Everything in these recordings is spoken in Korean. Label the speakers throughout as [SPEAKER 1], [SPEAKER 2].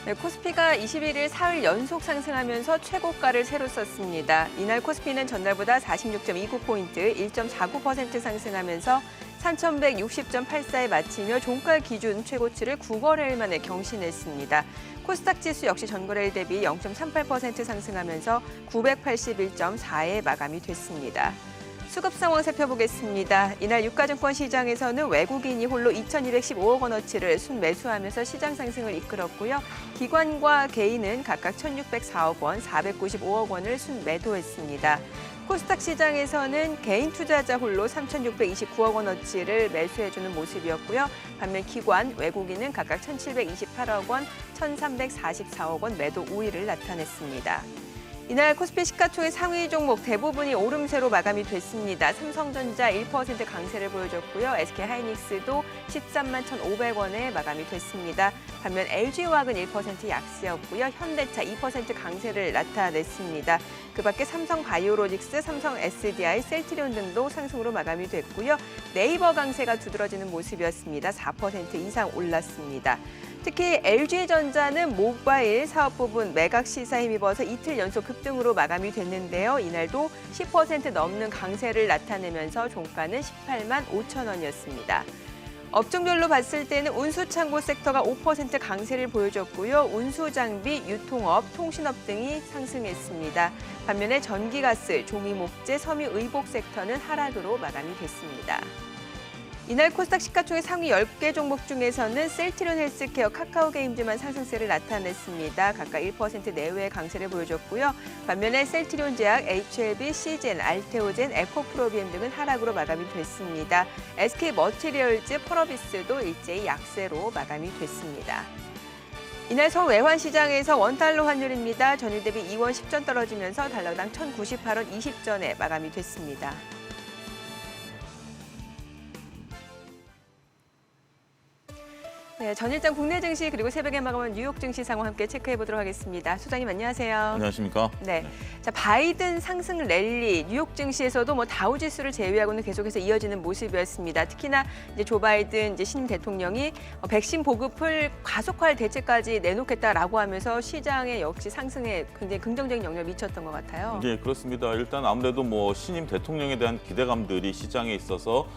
[SPEAKER 1] 네, 코스피가 21일 사흘 연속 상승하면서 최고가를 새로 썼습니다. 이날 코스피는 전날보다 46.29포인트, 1.49% 상승하면서 3,160.84에 마치며 종가 기준 최고치를 9거래일 만에 경신했습니다. 코스닥 지수 역시 전거래일 대비 0.38% 상승하면서 981.4에 마감이 됐습니다. 수급 상황 살펴보겠습니다. 이날 유가증권 시장에서는 외국인이 홀로 2,215억 원어치를 순매수하면서 시장 상승을 이끌었고요. 기관과 개인은 각각 1,604억 원, 495억 원을 순매도했습니다. 코스닥 시장에서는 개인 투자자 홀로 3,629억 원어치를 매수해주는 모습이었고요. 반면 기관, 외국인은 각각 1,728억 원, 1,344억 원 매도 우위를 나타냈습니다. 이날 코스피 시가총액 상위 종목 대부분이 오름세로 마감이 됐습니다. 삼성전자 1% 강세를 보여줬고요. SK하이닉스도 13만 1,500원에 마감이 됐습니다. 반면 LG화학은 1% 약세였고요. 현대차 2% 강세를 나타냈습니다. 그밖에 삼성바이오로직스, 삼성 SDI, 셀트리온 등도 상승으로 마감이 됐고요. 네이버 강세가 두드러지는 모습이었습니다. 4% 이상 올랐습니다. 특히 LG전자는 모바일 사업 부분 매각 시사에 힘입어서 이틀 연속 급등으로 마감이 됐는데요. 이날도 10% 넘는 강세를 나타내면서 종가는 18만 5천 원이었습니다. 업종별로 봤을 때는 운수창고 섹터가 5% 강세를 보여줬고요. 운수장비, 유통업, 통신업 등이 상승했습니다. 반면에 전기가스, 종이목재, 섬유의복 섹터는 하락으로 마감이 됐습니다. 이날 코스닥 시가총액 상위 10개 종목 중에서는 셀트리온 헬스케어, 카카오게임즈만 상승세를 나타냈습니다. 각각 1% 내외의 강세를 보여줬고요. 반면에 셀트리온 제약, HLB, 시젠, 알테오젠, 에코프로비엠 등은 하락으로 마감이 됐습니다. SK머티리얼즈, 펄어비스도 일제히 약세로 마감이 됐습니다. 이날 서울 외환시장에서 원달러 환율입니다. 전일 대비 2원 10전 떨어지면서 달러당 1,098원 20전에 마감이 됐습니다. 네, 전일장 국내 증시 그리고 새벽에 마감한 뉴욕 증시 상황 함께 체크해 보도록 하겠습니다. 소장님 안녕하세요.
[SPEAKER 2] 안녕하십니까?
[SPEAKER 1] 네, 자 바이든 상승 랠리 뉴욕 증시에서도 다우 지수를 제외하고는 계속해서 이어지는 모습이었습니다. 특히나 이제 조 바이든 신임 대통령이 백신 보급을 가속화할 대책까지 내놓겠다라고 하면서 시장에 역시 상승에 굉장히 긍정적인 영향을 미쳤던 것 같아요.
[SPEAKER 2] 네, 그렇습니다. 일단 아무래도 신임 대통령에 대한 기대감들이 시장에 있어서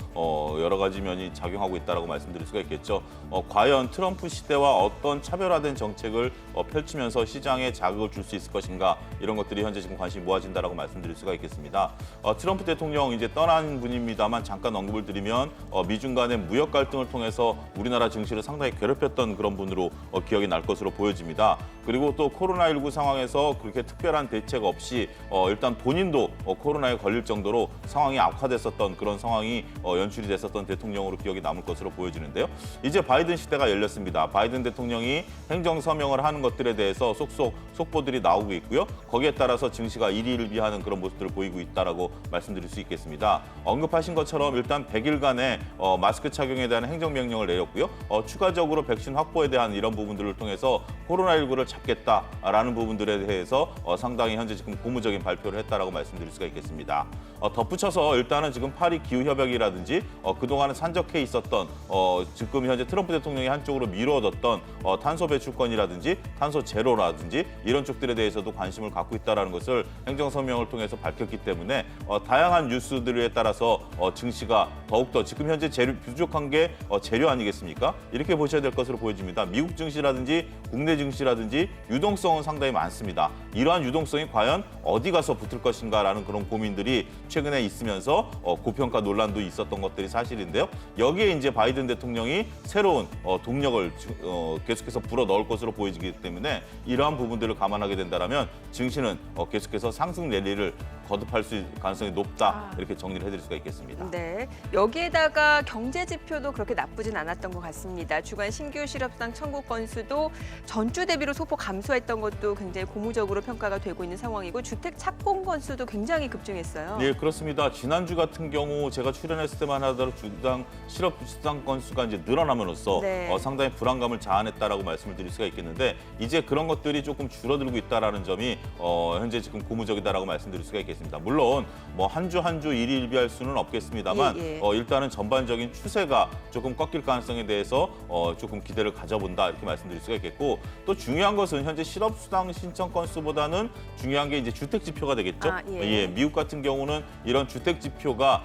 [SPEAKER 2] 여러 가지 면이 작용하고 있다라고 말씀드릴 수가 있겠죠. 과연 트럼프 시대와 어떤 차별화된 정책을 펼치면서 시장에 자극을 줄 수 있을 것인가 이런 것들이 현재 지금 관심이 모아진다라고 말씀드릴 수가 있겠습니다. 트럼프 대통령 이제 떠난 분입니다만 잠깐 언급을 드리면 미중 간의 무역 갈등을 통해서 우리나라 증시를 상당히 괴롭혔던 그런 분으로 기억이 날 것으로 보여집니다. 그리고 또 코로나19 상황에서 그렇게 특별한 대책 없이 일단 본인도 코로나에 걸릴 정도로 상황이 악화됐었던 그런 상황이 연출이 됐었던 대통령으로 기억이 남을 것으로 보여지는데요. 이제 바이든 시대가 열렸습니다. 바이든 대통령이 행정 서명을 하는 것들에 대해서 속속 속보들이 나오고 있고요. 거기에 따라서 증시가 일희일비하는 그런 모습들을 보이고 있다라고 말씀드릴 수 있겠습니다. 언급하신 것처럼 일단 100일간의 마스크 착용에 대한 행정명령을 내렸고요. 추가적으로 백신 확보에 대한 이런 부분들을 통해서 코로나19를 잡겠다라는 부분들에 대해서 상당히 현재 지금 고무적인 발표를 했다라고 말씀드릴 수가 있겠습니다. 덧붙여서 일단은 지금 파리 기후협약이라든지 그동안은 산적해 있었던 지금 현재 트럼프 대통령이 한쪽으로 미뤄뒀던 탄소 배출권이라든지 탄소 제로라든지 이런 쪽들에 대해서도 관심을 갖고 있다는 것을 행정서명을 통해서 밝혔기 때문에 다양한 뉴스들에 따라서 증시가 더욱더 지금 현재 부족한 게 재료 아니겠습니까? 이렇게 보셔야 될 것으로 보여집니다. 미국 증시라든지 국내 증시라든지 유동성은 상당히 많습니다. 이러한 유동성이 과연 어디 가서 붙을 것인가라는 그런 고민들이 최근에 있으면서 고평가 논란도 있었던 것들이 사실인데요. 여기에 이제 바이든 대통령이 새로운 동력을 계속해서 불어 넣을 것으로 보이기 때문에 이러한 부분들을 감안하게 된다면 증시는 계속해서 상승 랠리를 거듭할 수 있을 가능성이 높다 이렇게 정리를 해드릴 수가 있겠습니다.
[SPEAKER 1] 네, 여기에다가 경제 지표도 그렇게 나쁘진 않았던 것 같습니다. 주간 신규 실업상 청구 건수도 전주 대비로 소폭 감소했던 것도 굉장히 고무적으로 평가가 되고 있는 상황이고 주택 착공 건수도 굉장히 급증했어요.
[SPEAKER 2] 네, 그렇습니다. 지난주 같은 경우 제가 출연했을 때만 하더라도 주당 실업수당 건수가 이제 늘어남으로써 상당히 불안감을 자아냈다라고 말씀을 드릴 수가 있겠는데 이제 그런 것들이 조금 줄어들고 있다라는 점이 현재 지금 고무적이다라고 말씀드릴 수가 있겠습니다. 있겠습니다. 물론 뭐 한 주 한 주 일희일비할 수는 없겠습니다만
[SPEAKER 1] 예.
[SPEAKER 2] 일단은 전반적인 추세가 조금 꺾일 가능성에 대해서 조금 기대를 가져본다 이렇게 말씀드릴 수가 있겠고 또 중요한 것은 현재 실업수당 신청 건수보다는 중요한 게 이제 주택 지표가 되겠죠.
[SPEAKER 1] 예.
[SPEAKER 2] 미국 같은 경우는 이런 주택 지표가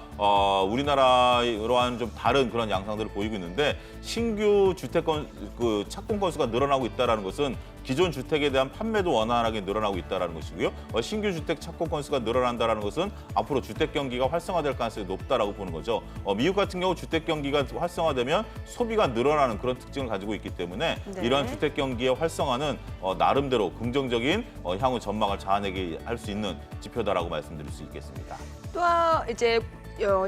[SPEAKER 2] 우리나라와는 좀 다른 그런 양상들을 보이고 있는데 신규 주택 착공 건수가 늘어나고 있다는 것은 기존 주택에 대한 판매도 원활하게 늘어나고 있다는 것이고요. 신규 주택 착공 건수가 늘어난다는 것은 앞으로 주택 경기가 활성화될 가능성이 높다라고 보는 거죠. 미국 같은 경우 주택 경기가 활성화되면 소비가 늘어나는 그런 특징을 가지고 있기 때문에
[SPEAKER 1] 네.
[SPEAKER 2] 이러한 주택 경기의 활성화는 나름대로 긍정적인 향후 전망을 자아내게 할 수 있는 지표다라고 말씀드릴 수 있겠습니다.
[SPEAKER 1] 또 이제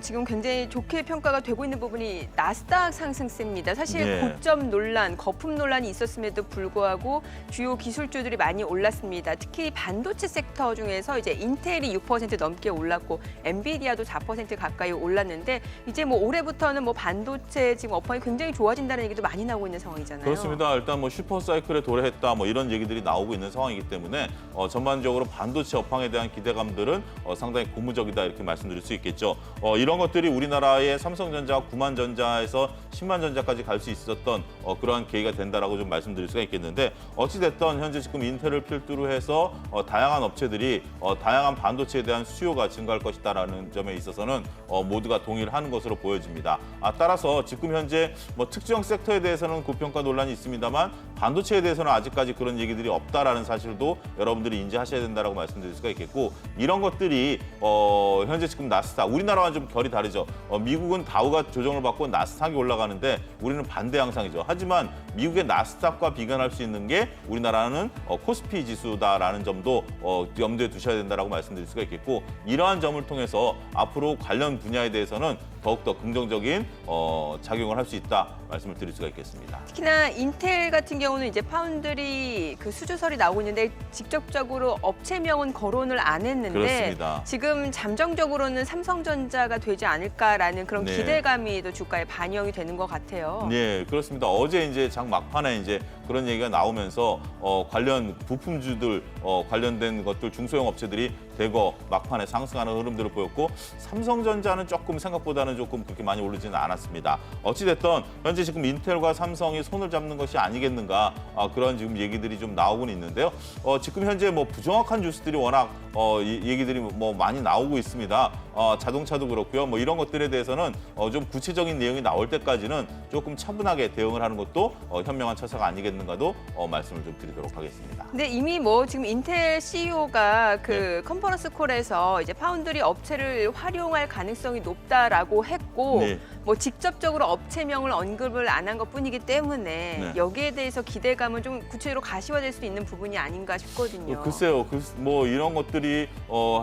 [SPEAKER 1] 지금 굉장히 좋게 평가가 되고 있는 부분이 나스닥 상승세입니다. 사실
[SPEAKER 2] 네.
[SPEAKER 1] 고점 논란, 거품 논란이 있었음에도 불구하고 주요 기술주들이 많이 올랐습니다. 특히 반도체 섹터 중에서 이제 인텔이 6% 넘게 올랐고 엔비디아도 4% 가까이 올랐는데 이제 뭐 올해부터는 뭐 반도체 지금 업황이 굉장히 좋아진다는 얘기도 많이 나오고 있는 상황이잖아요.
[SPEAKER 2] 그렇습니다. 일단 뭐 슈퍼사이클에 도래했다 뭐 이런 얘기들이 나오고 있는 상황이기 때문에 전반적으로 반도체 업황에 대한 기대감들은 상당히 고무적이다 이렇게 말씀드릴 수 있겠죠. 이런 것들이 우리나라의 삼성전자와 구만전자에서 10만전자까지 갈 수 있었던 그러한 계기가 된다라고 좀 말씀드릴 수가 있겠는데 어찌됐든 현재 지금 인텔을 필두로 해서 다양한 업체들이 다양한 반도체에 대한 수요가 증가할 것이다라는 점에 있어서는 모두가 동의를 하는 것으로 보여집니다. 따라서 지금 현재 뭐 특정 섹터에 대해서는 고평가 논란이 있습니다만 반도체에 대해서는 아직까지 그런 얘기들이 없다라는 사실도 여러분들이 인지하셔야 된다라고 말씀드릴 수가 있겠고 이런 것들이 현재 지금 나스닥 우리나라와 좀 결이 다르죠. 미국은 다우가 조정을 받고 나스닥이 올라가는데 우리는 반대 양상이죠. 하지만 미국의 나스닥과 비교할 수 있는 게 우리나라는 코스피 지수다라는 점도 염두에 두셔야 된다라고 말씀드릴 수가 있겠고 이러한 점을 통해서 앞으로 관련 분야에 대해서는 더욱더 긍정적인 작용을 할 수 있다 말씀을 드릴 수가 있겠습니다.
[SPEAKER 1] 특히나 인텔 같은 경우는 이제 파운드리 그 수주설이 나오고 있는데 직접적으로 업체명은 거론을 안 했는데
[SPEAKER 2] 그렇습니다.
[SPEAKER 1] 지금 잠정적으로는 삼성전자가 되지 않을까라는 그런
[SPEAKER 2] 네.
[SPEAKER 1] 기대감이 또 주가에 반영이 되는 것 같아요.
[SPEAKER 2] 네, 그렇습니다. 어제 이제 장 막판에 이제 그런 얘기가 나오면서 관련 부품주들 관련된 것들 중소형 업체들이 대거 막판에 상승하는 흐름들을 보였고 삼성전자는 조금 생각보다는 조금 그렇게 많이 오르지는 않았습니다. 어찌됐든 현재 지금 인텔과 삼성이 손을 잡는 것이 아니겠는가 그런 지금 얘기들이 좀 나오고는 있는데요. 지금 현재 뭐 부정확한 뉴스들이 워낙 얘기들이 뭐 많이 나오고 있습니다. 자동차도 그렇고요. 뭐 이런 것들에 대해서는 좀 구체적인 내용이 나올 때까지는 조금 차분하게 대응을 하는 것도 현명한 처사가 아니겠는가도 말씀을 좀 드리도록 하겠습니다.
[SPEAKER 1] 근데 이미 뭐 지금 인텔 CEO가 그 컨퍼런스 콜에서 이제 파운드리 업체를 활용할 가능성이 높다라고 했고
[SPEAKER 2] 네.
[SPEAKER 1] 뭐 직접적으로 업체명을 언급을 안 한 것뿐이기 때문에
[SPEAKER 2] 네.
[SPEAKER 1] 여기에 대해서 기대감은 좀 구체적으로 가시화될 수 있는 부분이 아닌가 싶거든요.
[SPEAKER 2] 글쎄요, 뭐 이런 것들이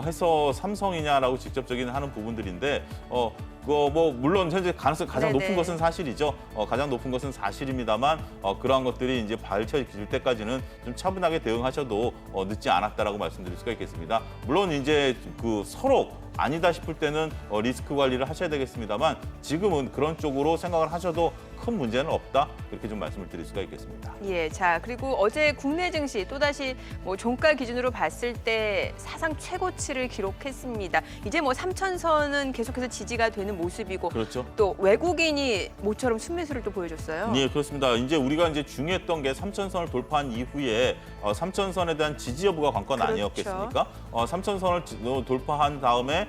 [SPEAKER 2] 해서 삼성이냐라고 직접적인 하는 부분들인데 뭐 물론 현재 가능성 가장
[SPEAKER 1] 네네.
[SPEAKER 2] 높은 것은 사실이죠. 가장 높은 것은 사실입니다만 그러한 것들이 이제 밝혀질 때까지는 좀 차분하게 대응하셔도 늦지 않았다라고 말씀드릴 수가 있겠습니다. 물론 이제 그 서로 아니다 싶을 때는 리스크 관리를 하셔야 되겠습니다만 지금은 그런 쪽으로 생각을 하셔도 큰 문제는 없다 그렇게 좀 말씀을 드릴 수가 있겠습니다.
[SPEAKER 1] 예, 자 그리고 어제 국내 증시 또다시 뭐 종가 기준으로 봤을 때 사상 최고치를 기록했습니다. 이제 뭐 3,000선은 계속해서 지지가 되는 모습이고
[SPEAKER 2] 그렇죠.
[SPEAKER 1] 또 외국인이 모처럼 순매수를 또 보여줬어요.
[SPEAKER 2] 네, 그렇습니다. 이제 우리가 이제 중요했던 게 3,000선을 돌파한 이후에 3,000선에 대한 지지 여부가 관건
[SPEAKER 1] 그렇죠.
[SPEAKER 2] 아니었겠습니까? 3,000선을 돌파한 다음에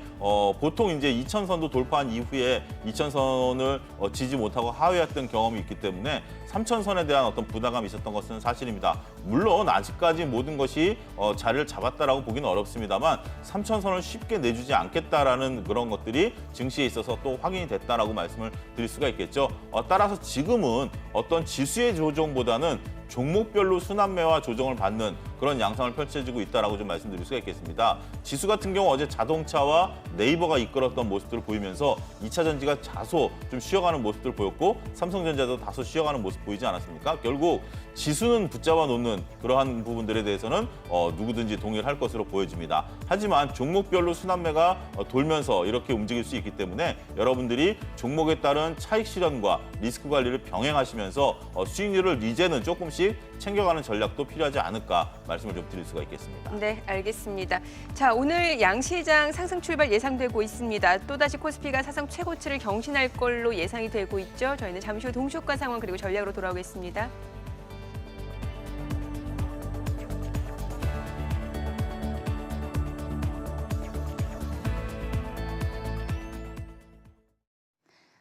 [SPEAKER 2] 보통 이제 2,000선도 돌파한 이후에 2,000선을 지지 못하고 하회했던 경험이 있기 때문에 3,000선에 대한 어떤 부담감이 있었던 것은 사실입니다. 물론 아직까지 모든 것이 자리를 잡았다라고 보기는 어렵습니다만 3,000선을 쉽게 내주지 않겠다라는 그런 것들이 증시에 있어서 또 확인이 됐다라고 말씀을 드릴 수가 있겠죠. 따라서 지금은 어떤 지수의 조정보다는 종목별로 순환매와 조정을 받는 그런 양상을 펼쳐지고 있다라고 좀 말씀드릴 수가 있겠습니다. 지수 같은 경우 어제 자동차와 네이버가 이끌었던 모습들을 보이면서 2차 전지가 다소 좀 쉬어가는 모습들을 보였고 삼성전자도 다소 쉬어가는 모습 보이지 않았습니까? 결국 지수는 붙잡아 놓는 그러한 부분들에 대해서는 누구든지 동의를 할 것으로 보여집니다. 하지만 종목별로 순환매가 돌면서 이렇게 움직일 수 있기 때문에 여러분들이 종목에 따른 차익 실현과 리스크 관리를 병행하시면서 수익률을 이제는 조금씩 챙겨가는 전략도 필요하지 않을까 말씀을 좀 드릴 수가 있겠습니다.
[SPEAKER 1] 네, 알겠습니다. 자, 오늘 양시장 상승 출발 예상되고 있습니다. 또다시 코스피가 사상 최고치를 경신할 걸로 예상이 되고 있죠. 저희는 잠시 후 동시효과 상황 그리고 전략으로 돌아오겠습니다.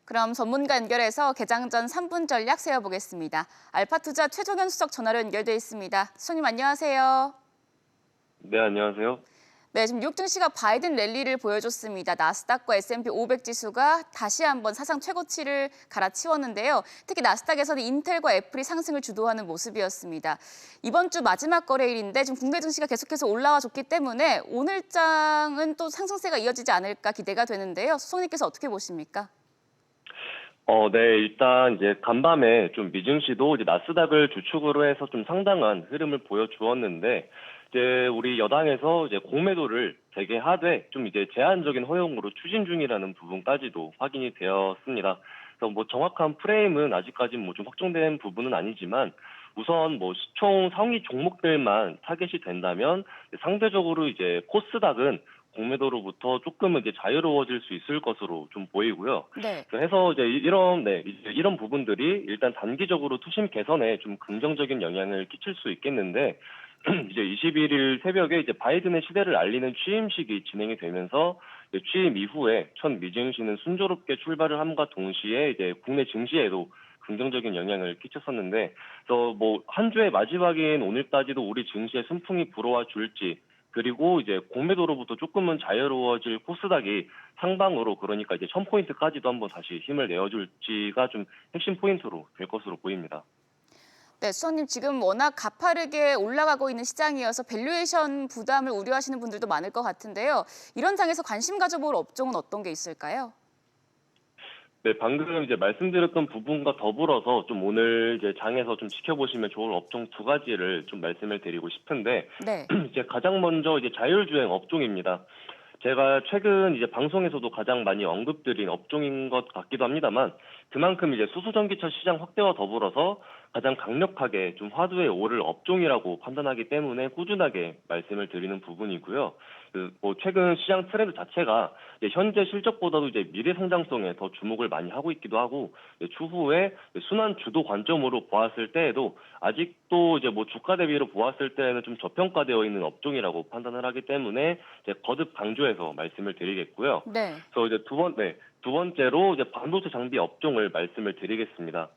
[SPEAKER 3] 그럼 전문가 연결해서 개장 전 3분 전략 세워보겠습니다. 알파투자 최종현 수석 전화로 연결돼 있습니다. 수석님 안녕하세요.
[SPEAKER 4] 네, 안녕하세요.
[SPEAKER 3] 네, 지금 뉴욕 증시가 바이든 랠리를 보여줬습니다. 나스닥과 S&P 500 지수가 다시 한번 사상 최고치를 갈아치웠는데요. 특히 나스닥에서는 인텔과 애플이 상승을 주도하는 모습이었습니다. 이번 주 마지막 거래일인데 지금 국내 증시가 계속해서 올라와 줬기 때문에 오늘 장은 또 상승세가 이어지지 않을까 기대가 되는데요. 수석님께서 어떻게 보십니까?
[SPEAKER 4] 네, 일단 이제 간밤에 좀 미증시도 이제 나스닥을 주축으로 해서 좀 상당한 흐름을 보여주었는데, 이제 우리 여당에서 이제 공매도를 재개하되 좀 이제 제한적인 허용으로 추진 중이라는 부분까지도 확인이 되었습니다. 그래서 뭐 정확한 프레임은 아직까지 뭐 좀 확정된 부분은 아니지만, 우선 뭐 시총 상위 종목들만 타겟이 된다면 상대적으로 이제 코스닥은 공매도로부터 조금은 이제 자유로워질 수 있을 것으로 좀 보이고요.
[SPEAKER 3] 네.
[SPEAKER 4] 그래서 이제 이런 부분들이 일단 단기적으로 투심 개선에 좀 긍정적인 영향을 끼칠 수 있겠는데, 이제 21일 새벽에 이제 바이든의 시대를 알리는 취임식이 진행이 되면서 이제 취임 이후에 첫 미증시는 순조롭게 출발을 함과 동시에 이제 국내 증시에도 긍정적인 영향을 끼쳤었는데, 그래서 뭐 한 주의 마지막인 오늘까지도 우리 증시에 순풍이 불어와 줄지, 그리고 이제 공매도로부터 조금은 자유로워질 코스닥이 상방으로, 그러니까 이제 1000포인트까지도 한번 다시 힘을 내어줄지가 좀 핵심 포인트로 될 것으로 보입니다.
[SPEAKER 3] 네, 수석님 지금 워낙 가파르게 올라가고 있는 시장이어서 밸류에이션 부담을 우려하시는 분들도 많을 것 같은데요. 이런 장에서 관심 가져볼 업종은 어떤 게 있을까요?
[SPEAKER 4] 네, 방금 이제 말씀드렸던 부분과 더불어서 좀 오늘 이제 장에서 좀 지켜보시면 좋을 업종 두 가지를 좀 말씀을 드리고 싶은데,
[SPEAKER 3] 네.
[SPEAKER 4] 이제 가장 먼저 이제 자율주행 업종입니다. 제가 최근 이제 방송에서도 가장 많이 언급드린 업종인 것 같기도 합니다만, 그만큼 이제 수소전기차 시장 확대와 더불어서 가장 강력하게 좀 화두에 오를 업종이라고 판단하기 때문에 꾸준하게 말씀을 드리는 부분이고요. 뭐 최근 시장 트렌드 자체가 이제 현재 실적보다도 이제 미래 성장성에 더 주목을 많이 하고 있기도 하고, 추후에 순환 주도 관점으로 보았을 때에도 아직도 이제 뭐 주가 대비로 보았을 때는 좀 저평가되어 있는 업종이라고 판단을 하기 때문에 이제 거듭 강조해서 말씀을 드리겠고요.
[SPEAKER 3] 네.
[SPEAKER 4] 그래서 이제 두 번째로 이제 반도체 장비 업종을 말씀을 드리겠습니다.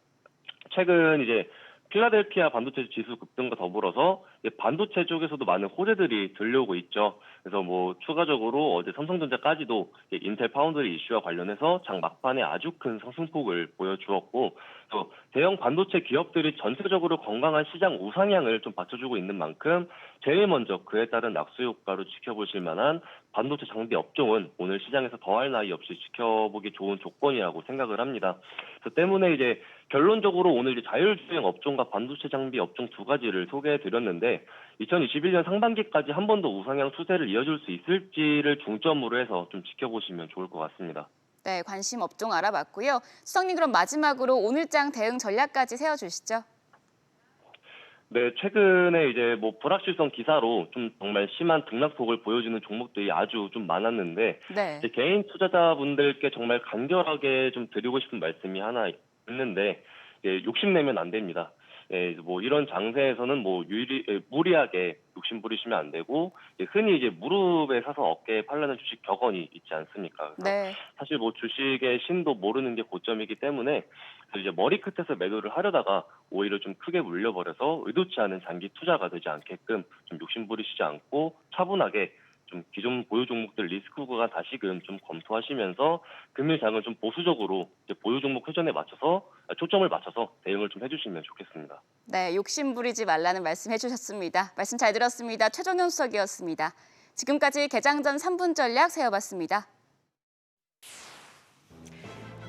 [SPEAKER 4] 최근 이제 필라델피아 반도체 지수 급등과 더불어서 반도체 쪽에서도 많은 호재들이 들려오고 있죠. 그래서 뭐 추가적으로 어제 삼성전자까지도 인텔 파운드리 이슈와 관련해서 장 막판에 아주 큰 상승폭을 보여주었고, 또 대형 반도체 기업들이 전체적으로 건강한 시장 우상향을 좀 받쳐주고 있는 만큼 제일 먼저 그에 따른 낙수 효과로 지켜보실 만한 반도체 장비 업종은 오늘 시장에서 더할 나위 없이 지켜보기 좋은 조건이라고 생각을 합니다. 그래서 때문에 이제 결론적으로 오늘 이제 자율주행 업종과 반도체 장비 업종 두 가지를 소개해드렸는데, 2021년 상반기까지 한 번 더 우상향 추세를 이어줄 수 있을지를 중점으로 해서 좀 지켜보시면 좋을 것 같습니다.
[SPEAKER 3] 네, 관심 업종 알아봤고요. 수석님 그럼 마지막으로 오늘장 대응 전략까지 세워주시죠.
[SPEAKER 4] 네, 최근에 이제 뭐 불확실성 기사로 좀 정말 심한 등락폭을 보여주는 종목들이 아주 좀 많았는데,
[SPEAKER 3] 네.
[SPEAKER 4] 이제 개인 투자자분들께 정말 간결하게 좀 드리고 싶은 말씀이 하나 있는데, 욕심내면 안 됩니다. 뭐 이런 장세에서는 뭐 무리하게 욕심 부리시면 안 되고, 흔히 이제 무릎에 사서 어깨에 팔라는 주식 격언이 있지 않습니까? 그래서
[SPEAKER 3] 네.
[SPEAKER 4] 사실 뭐 주식의 신도 모르는 게 고점이기 때문에 이제 머리 끝에서 매도를 하려다가 오히려 좀 크게 물려버려서 의도치 않은 장기 투자가 되지 않게끔 좀 욕심 부리시지 않고 차분하게 좀 기존 보유 종목들 리스크 구간 다시금 좀 검토하시면서 금일장은 좀 보수적으로 이제 보유 종목 회전에 맞춰서 초점을 맞춰서 대응을 좀 해주시면 좋겠습니다.
[SPEAKER 3] 네, 욕심 부리지 말라는 말씀 해주셨습니다. 말씀 잘 들었습니다. 최종현 수석이었습니다. 지금까지 개장 전 3분 전략 세워봤습니다.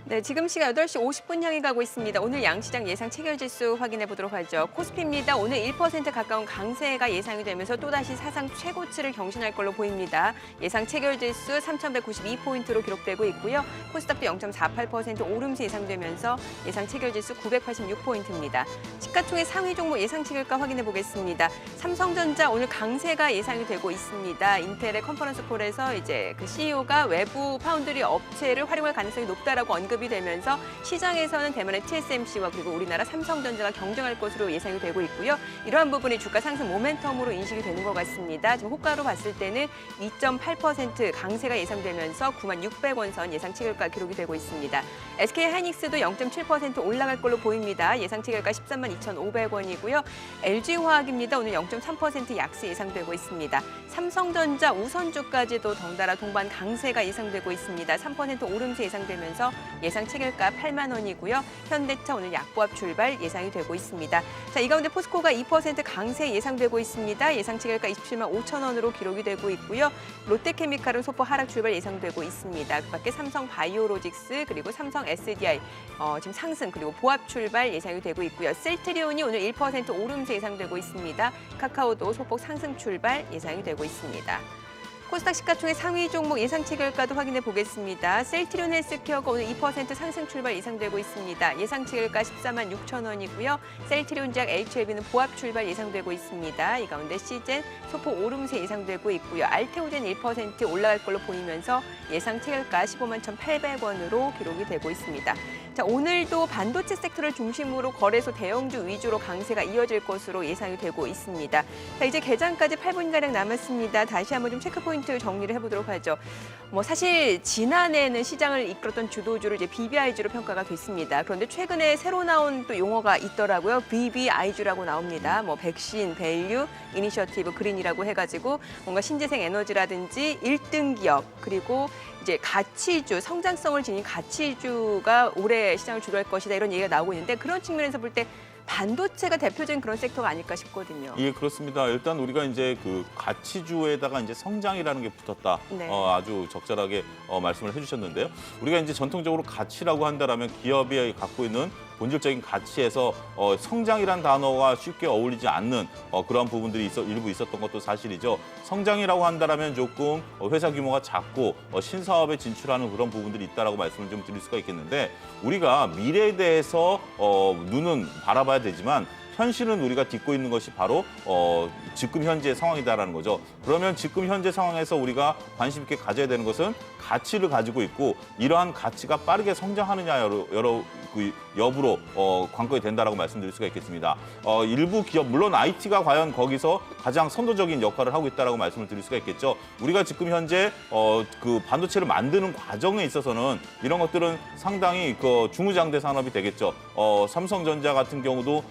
[SPEAKER 1] 네, 지금 시각 8시 50분 향해 가고 있습니다. 오늘 양시장 예상 체결지수 확인해 보도록 하죠. 코스피입니다. 오늘 1% 가까운 강세가 예상이 되면서 또다시 사상 최고치를 경신할 걸로 보입니다. 예상 체결지수 3,192포인트로 기록되고 있고요. 코스닥도 0.48% 오름세 예상되면서 예상 체결지수 986포인트입니다. 시가총액 상위 종목 예상 체결가 확인해 보겠습니다. 삼성전자 오늘 강세가 예상이 되고 있습니다. 인텔의 컨퍼런스 콜에서 이제 그 CEO가 외부 파운드리 업체를 활용할 가능성이 높다라고 언급이 되면서 시장에서는 대만의 TSMC와 그리고 우리나라 삼성전자가 경쟁할 것으로 예상이 되고 있고요. 이러한 부분이 주가 상승 모멘텀으로 인식이 되는 것 같습니다. 지금 호가로 봤을 때는 2.8% 강세가 예상되면서 96,600원 선 예상 체결가 기록이 되고 있습니다. SK하이닉스도 0.7% 올라갈 걸로 보입니다. 예상 체결가 132,500원이고요. LG화학입니다. 오늘 0.3% 약세 예상되고 있습니다. 삼성전자 우선주까지도 덩달아 동반 강세가 예상되고 있습니다. 3% 오름세 예상되면서 예상 체결가 8만 원이고요. 현대차 오늘 약보합 출발 예상이 되고 있습니다. 자, 이 가운데 포스코가 2% 강세 예상되고 있습니다. 예상 체결가 27만 5천 원으로 기록이 되고 있고요. 롯데케미칼은 소폭 하락 출발 예상되고 있습니다. 그밖에 삼성 바이오로직스 그리고 삼성 SDI 지금 상승 그리고 보합 출발 예상이 되고 있고요. 셀트리온이 오늘 1% 오름세 예상되고 있습니다. 카카오도 소폭 상승 출발 예상이 되고 있습니다. 코스닥 시가총액 상위 종목 예상 체결가도 확인해 보겠습니다. 셀트리온 헬스케어가 오늘 2% 상승 출발 예상되고 있습니다. 예상 체결가 14만 6천 원이고요. 셀트리온 제약 HLB는 보합 출발 예상되고 있습니다. 이 가운데 시젠 소폭 오름세 예상되고 있고요. 알테오젠 1% 올라갈 걸로 보이면서 예상 체결가 15만 1,800원으로 기록이 되고 있습니다. 자, 오늘도 반도체 섹터를 중심으로 거래소 대형주 위주로 강세가 이어질 것으로 예상이 되고 있습니다. 자, 이제 개장까지 8분가량 남았습니다. 다시 한번 좀 체크 포인트 정리를 해보도록 하죠. 사실 지난해에는 시장을 이끌었던 주도주를 이제 BBI주로 평가가 됐습니다. 그런데 최근에 새로 나온 또 용어가 있더라고요. BBI주라고 나옵니다. 백신, 밸류, 이니셔티브, 그린이라고 해가지고 뭔가 신재생 에너지라든지 1등 기업 그리고 이제 가치주, 성장성을 지닌 가치주가 올해 시장을 주도할 것이다 이런 얘기가 나오고 있는데 그런 측면에서 볼 때 반도체가 대표적인 그런 섹터가 아닐까 싶거든요.
[SPEAKER 2] 예, 그렇습니다. 일단 우리가 이제 그 가치주에다가 이제 성장이라는 게 붙었다.
[SPEAKER 1] 네.
[SPEAKER 2] 아주 적절하게 말씀을 해주셨는데요. 우리가 이제 전통적으로 가치라고 한다라면 기업이 갖고 있는 본질적인 가치에서 성장이란 단어가 쉽게 어울리지 않는 그런 부분들이 일부 있었던 것도 사실이죠. 성장이라고 한다라면 조금 회사 규모가 작고 신사업에 진출하는 그런 부분들이 있다라고 말씀을 좀 드릴 수가 있겠는데 우리가 미래에 대해서 눈은 바라봐야 되지만 현실은 우리가 딛고 있는 것이 바로 지금 현재의 상황이다라는 거죠. 그러면 지금 현재 상황에서 우리가 관심 있게 가져야 되는 것은 가치를 가지고 있고 이러한 가치가 빠르게 성장하느냐 여러 여부로 관건이 된다라고 말씀드릴 수가 있겠습니다. 일부 기업 물론 IT가 과연 거기서 가장 선도적인 역할을 하고 있다라고 말씀을 드릴 수가 있겠죠. 우리가 지금 현재 그 반도체를 만드는 과정에 있어서는 이런 것들은 상당히 그 중후장대 산업이 되겠죠. 삼성전자 같은 경우도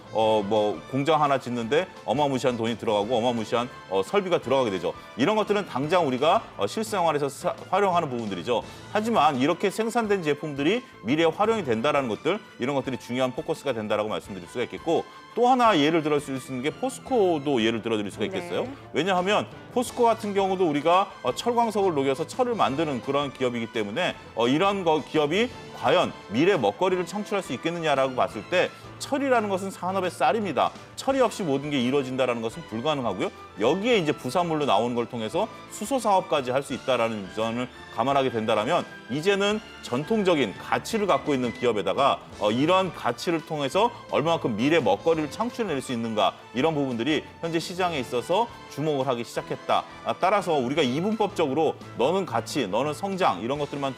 [SPEAKER 2] 공장 하나 짓는데 어마무시한 돈이 들어가고 어마무시한 설비가 들어가게 되죠. 이런 것들은 당장 우리가 실생활에서 활용하는 부분들이죠. 하지만 이렇게 생산된 제품들이 미래에 활용이 된다라는 것들 이런 것들이 중요한 포커스가 된다라고 말씀드릴 수가 있겠고 또 하나 예를 들어 줄 수 있는 게 포스코도 예를 들어 드릴 수가 있겠어요.
[SPEAKER 1] 네.
[SPEAKER 2] 왜냐하면 포스코 같은 경우도 우리가 철광석을 녹여서 철을 만드는 그런 기업이기 때문에 이런 기업이 과연 미래 먹거리를 창출할 수 있겠느냐라고 봤을 때 철이라는 것은 산업의 쌀입니다. 철이 없이 모든 게 이루어진다는 것은 불가능하고요. 여기에 이제 부산물로 나오는 걸 통해서 수소 사업까지 할 수 있다라는 점을 감안하게 된다라면 이제는 전통적인 가치를 갖고 있는 기업에다가 이러한 가치를 통해서 얼마만큼 미래 먹거리를 창출해낼 수 있는가 이런 부분들이 현재 시장에 있어서 주목을 하기 시작했다. 따라서 우리가 이분법적으로 너는 가치, 너는 성장 이런 것들만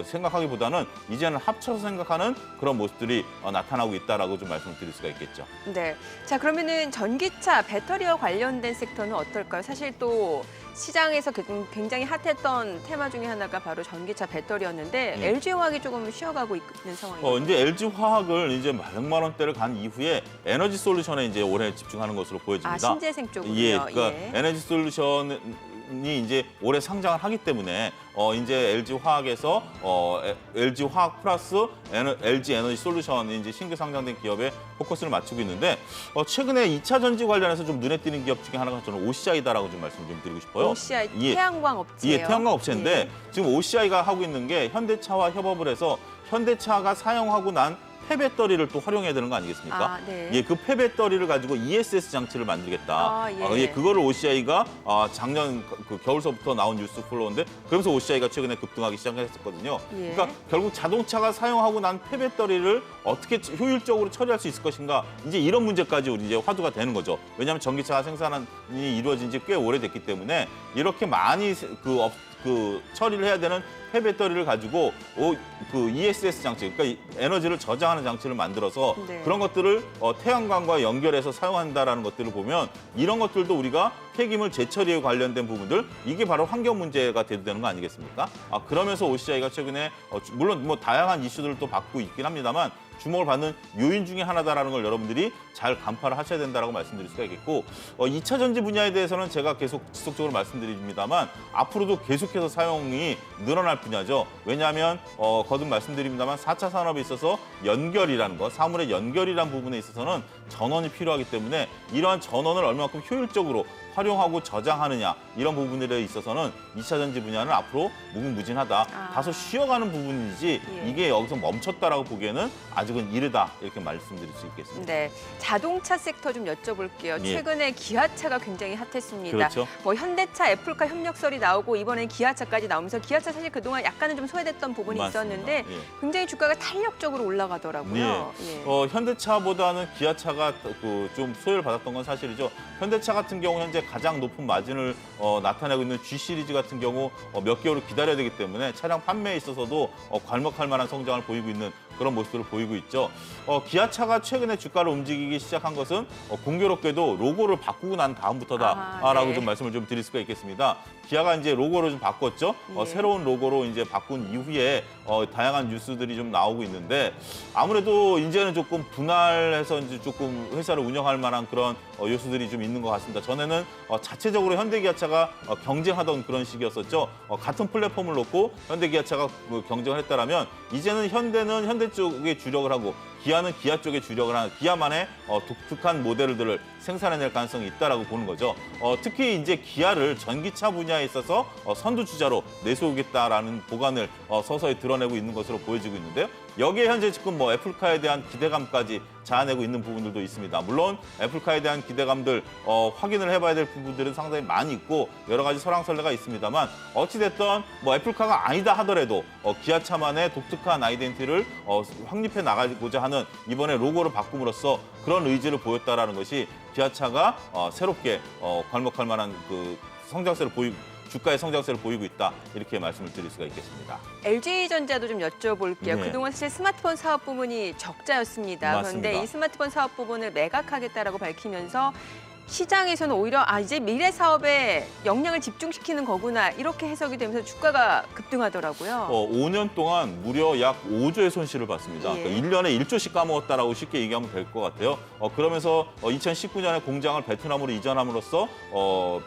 [SPEAKER 2] 생각하기보다는 이제는 합쳐서 생각하는 그런 모습들이 나타나고 있다라고 좀 말씀을 드릴 수가 있겠죠.
[SPEAKER 1] 네. 자, 그러면은 전기차, 배터리와 관련된 섹터는 어떨까요? 사실 또 시장에서 굉장히 핫했던 테마 중에 하나가 바로 전기차 배터리였는데
[SPEAKER 2] 예.
[SPEAKER 1] LG화학이 조금 쉬어가고 있는 상황이에요.
[SPEAKER 2] 이제 LG화학을 이제 100만 원대를 간 이후에 에너지 솔루션에 이제 올해 집중하는 것으로 보여집니다.
[SPEAKER 1] 신재생 쪽으로요.
[SPEAKER 2] 예, 그러니까 에너지 솔루션이 이제 올해 상장을 하기 때문에 이제 LG화학에서 LG화학 플러스 LG 에너지 솔루션이 이제 신규 상장된 기업에 포커스를 맞추고 있는데 최근에 2차 전지 관련해서 좀 눈에 띄는 기업 중에 하나가 저는 OCI다라고 좀 말씀 좀 드리고 싶어요.
[SPEAKER 1] OCI
[SPEAKER 2] 예.
[SPEAKER 1] 태양광 업체예요.
[SPEAKER 2] 예, 태양광 업체인데
[SPEAKER 1] 예.
[SPEAKER 2] 지금 OCI가 하고 있는 게 현대차와 협업을 해서 현대차가 사용하고 난 폐배터리를 또 활용해야 되는 거 아니겠습니까?
[SPEAKER 1] 아, 네.
[SPEAKER 2] 예, 그 폐배터리를 가지고 ESS 장치를 만들겠다.
[SPEAKER 1] 아, 예.
[SPEAKER 2] 그거를 OCI가 작년 그 겨울서부터 나온 뉴스 플로우인데 그러면서 OCI가 최근에 급등하기 시작했었거든요.
[SPEAKER 1] 예.
[SPEAKER 2] 그러니까 결국 자동차가 사용하고 난 폐배터리를 어떻게 효율적으로 처리할 수 있을 것인가 이제 이런 문제까지 우리 이제 화두가 되는 거죠. 왜냐하면 전기차 생산이 이루어진 지 꽤 오래됐기 때문에 이렇게 많이 처리를 해야 되는 폐배터리를 가지고 그 ESS 장치, 그러니까 에너지를 저장하는 장치를 만들어서
[SPEAKER 1] 네.
[SPEAKER 2] 그런 것들을 태양광과 연결해서 사용한다라는 것들을 보면 이런 것들도 우리가 폐기물 재처리에 관련된 부분들 이게 바로 환경 문제가 되는 거 아니겠습니까? 그러면서 OCI가 최근에 물론 뭐 다양한 이슈들을 또 받고 있긴 합니다만 주목을 받는 요인 중에 하나다라는 걸 여러분들이 잘 간파를 하셔야 된다라고 말씀드릴 수가 있겠고 2차 전지 분야에 대해서는 제가 계속 지속적으로 말씀드립니다만 앞으로도 계속해서 사용이 늘어날 분야죠. 왜냐하면 거듭 말씀드립니다만 4차 산업에 있어서 연결이라는 것, 사물의 연결이라는 부분에 있어서는 전원이 필요하기 때문에 이러한 전원을 얼마만큼 효율적으로 활용하고 저장하느냐 이런 부분들에 있어서는 2차 전지 분야는 앞으로 무궁무진하다. 다소 쉬어가는 부분이지
[SPEAKER 1] 예.
[SPEAKER 2] 이게 여기서 멈췄다라고 보기에는 아직은 이르다 이렇게 말씀드릴 수 있겠습니다.
[SPEAKER 1] 네, 자동차 섹터 좀 여쭤볼게요.
[SPEAKER 2] 예.
[SPEAKER 1] 최근에 기아차가 굉장히 핫했습니다.
[SPEAKER 2] 그렇죠.
[SPEAKER 1] 뭐 현대차, 애플카 협력설이 나오고 이번엔 기아차까지 나오면서 기아차 사실 그동안 약간은 좀 소외됐던 부분이
[SPEAKER 2] 맞습니다.
[SPEAKER 1] 있었는데
[SPEAKER 2] 예.
[SPEAKER 1] 굉장히 주가가 탄력적으로 올라가더라고요. 예.
[SPEAKER 2] 현대차보다는 기아차가 좀 소외를 받았던 건 사실이죠. 현대차 같은 경우 현재 가장 높은 마진을 나타내고 있는 G 시리즈 같은 경우 몇 개월을 기다려야 되기 때문에 차량 판매에 있어서도 괄목할 만한 성장을 보이고 있는 그런 모습들을 보이고 있죠. 기아차가 최근에 주가를 움직이기 시작한 것은 공교롭게도 로고를 바꾸고 난 다음부터다라고
[SPEAKER 1] 네.
[SPEAKER 2] 좀 말씀을 좀 드릴 수가 있겠습니다. 기아가 이제 로고를 좀 바꿨죠.
[SPEAKER 1] 예.
[SPEAKER 2] 새로운 로고로 이제 바꾼 이후에 다양한 뉴스들이 좀 나오고 있는데 아무래도 이제는 조금 분할해서 이제 조금 회사를 운영할 만한 그런 요소들이 좀 있는 것 같습니다. 전에는 자체적으로 현대기아차가 경쟁하던 그런 시기였었죠. 같은 플랫폼을 놓고 현대기아차가 경쟁을 했다라면 이제는 현대는 현대 쪽에 주력을 하고 기아는 기아 쪽에 주력을 하는 기아만의 독특한 모델들을 생산해낼 가능성이 있다라고 보는 거죠. 특히 이제 기아를 전기차 분야에 있어서 선두주자로 내세우겠다라는 보관을 서서히 드러내고 있는 것으로 보여지고 있는데요. 여기에 현재 지금 뭐 애플카에 대한 기대감까지 자아내고 있는 부분들도 있습니다. 물론 애플카에 대한 기대감들 확인을 해봐야 될 부분들은 상당히 많이 있고 여러 가지 설왕설래가 있습니다만 어찌됐든 뭐 애플카가 아니다 하더라도 기아차만의 독특한 아이덴티티를 확립해 나가고자 하는 이번에 로고를 바꿈으로써 그런 의지를 보였다라는 것이 기아차가 새롭게 괄목할 만한 그 성장세를 주가의 성장세를 보이고 있다 이렇게 말씀을 드릴 수가 있겠습니다.
[SPEAKER 1] LG전자도 좀 여쭤볼게요.
[SPEAKER 2] 네.
[SPEAKER 1] 그동안 사실 스마트폰 사업 부문이 적자였습니다.
[SPEAKER 2] 맞습니다.
[SPEAKER 1] 그런데 이 스마트폰 사업 부분을 매각하겠다라고 밝히면서 시장에서는 오히려 이제 미래 사업에 역량을 집중시키는 거구나 이렇게 해석이 되면서 주가가 급등하더라고요.
[SPEAKER 2] 5년 동안 무려 약 5조의 손실을 봤습니다.
[SPEAKER 1] 예.
[SPEAKER 2] 그러니까 1년에 1조씩 까먹었다라고 쉽게 얘기하면 될 것 같아요. 그러면서 2019년에 공장을 베트남으로 이전함으로써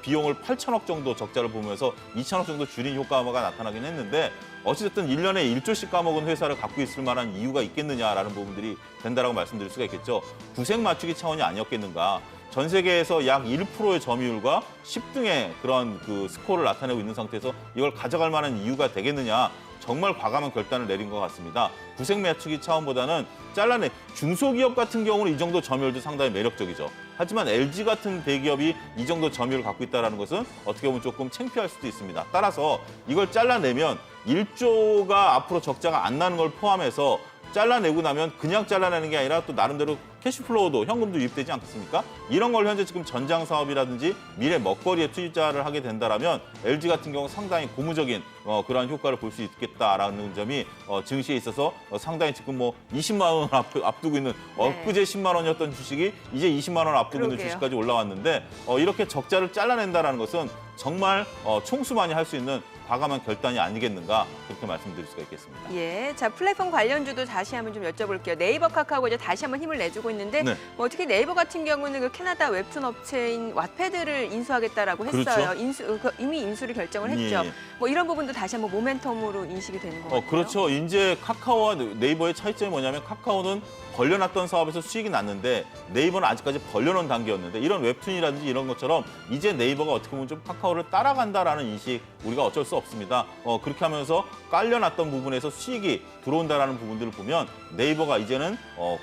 [SPEAKER 2] 비용을 8천억 정도 적자를 보면서 2천억 정도 줄인 효과가 나타나긴 했는데 어찌됐든 1년에 1조씩 까먹은 회사를 갖고 있을 만한 이유가 있겠느냐라는 부분들이 된다라고 말씀드릴 수가 있겠죠. 구색 맞추기 차원이 아니었겠는가. 전 세계에서 약 1%의 점유율과 10등의 그런 그 스코어를 나타내고 있는 상태에서 이걸 가져갈 만한 이유가 되겠느냐. 정말 과감한 결단을 내린 것 같습니다. 구색 맞추기 차원보다는 잘라내 중소기업 같은 경우는 이 정도 점유율도 상당히 매력적이죠. 하지만 LG 같은 대기업이 이 정도 점유율을 갖고 있다는 것은 어떻게 보면 조금 창피할 수도 있습니다. 따라서 이걸 잘라내면 1조가 앞으로 적자가 안 나는 걸 포함해서 잘라내고 나면 그냥 잘라내는 게 아니라 또 나름대로 캐시플로우도 현금도 유입되지 않겠습니까? 이런 걸 현재 지금 전장 사업이라든지 미래 먹거리에 투자를 하게 된다라면 LG 같은 경우 상당히 고무적인 그러한 효과를 볼 수 있겠다라는 점이 증시에 있어서 상당히 지금 뭐 20만 원 앞두고 있는 엊그제 10만 원이었던 주식이 이제 20만 원 앞두고 있는
[SPEAKER 1] 그러게요.
[SPEAKER 2] 주식까지 올라왔는데 이렇게 적자를 잘라낸다라는 것은 정말 총수만이 할 수 있는 과감한 결단이 아니겠는가 그렇게 말씀드릴 수가 있겠습니다.
[SPEAKER 1] 예, 자 플랫폼 관련주도 다시 한번 좀 여쭤볼게요. 네이버, 카카오가 이제 다시 한번 힘을 내주고 있는데
[SPEAKER 2] 네.
[SPEAKER 1] 뭐 특히 네이버 같은 경우는 그 캐나다 웹툰 업체인 왓패드를 인수하겠다라고 했어요.
[SPEAKER 2] 그렇죠.
[SPEAKER 1] 이미 인수를 결정을 했죠.
[SPEAKER 2] 예.
[SPEAKER 1] 뭐 이런 부분도 다시 한번 모멘텀으로 인식이 되는 것 같아요.
[SPEAKER 2] 그렇죠. 이제 카카오와 네이버의 차이점이 뭐냐면 카카오는 벌려놨던 사업에서 수익이 났는데 네이버는 아직까지 벌려놓은 단계였는데 이런 웹툰이라든지 이런 것처럼 이제 네이버가 어떻게 보면 좀 카카오를 따라간다라는 인식 우리가 어쩔 수 없습니다. 그렇게 하면서 깔려놨던 부분에서 수익이 들어온다라는 부분들을 보면 네이버가 이제는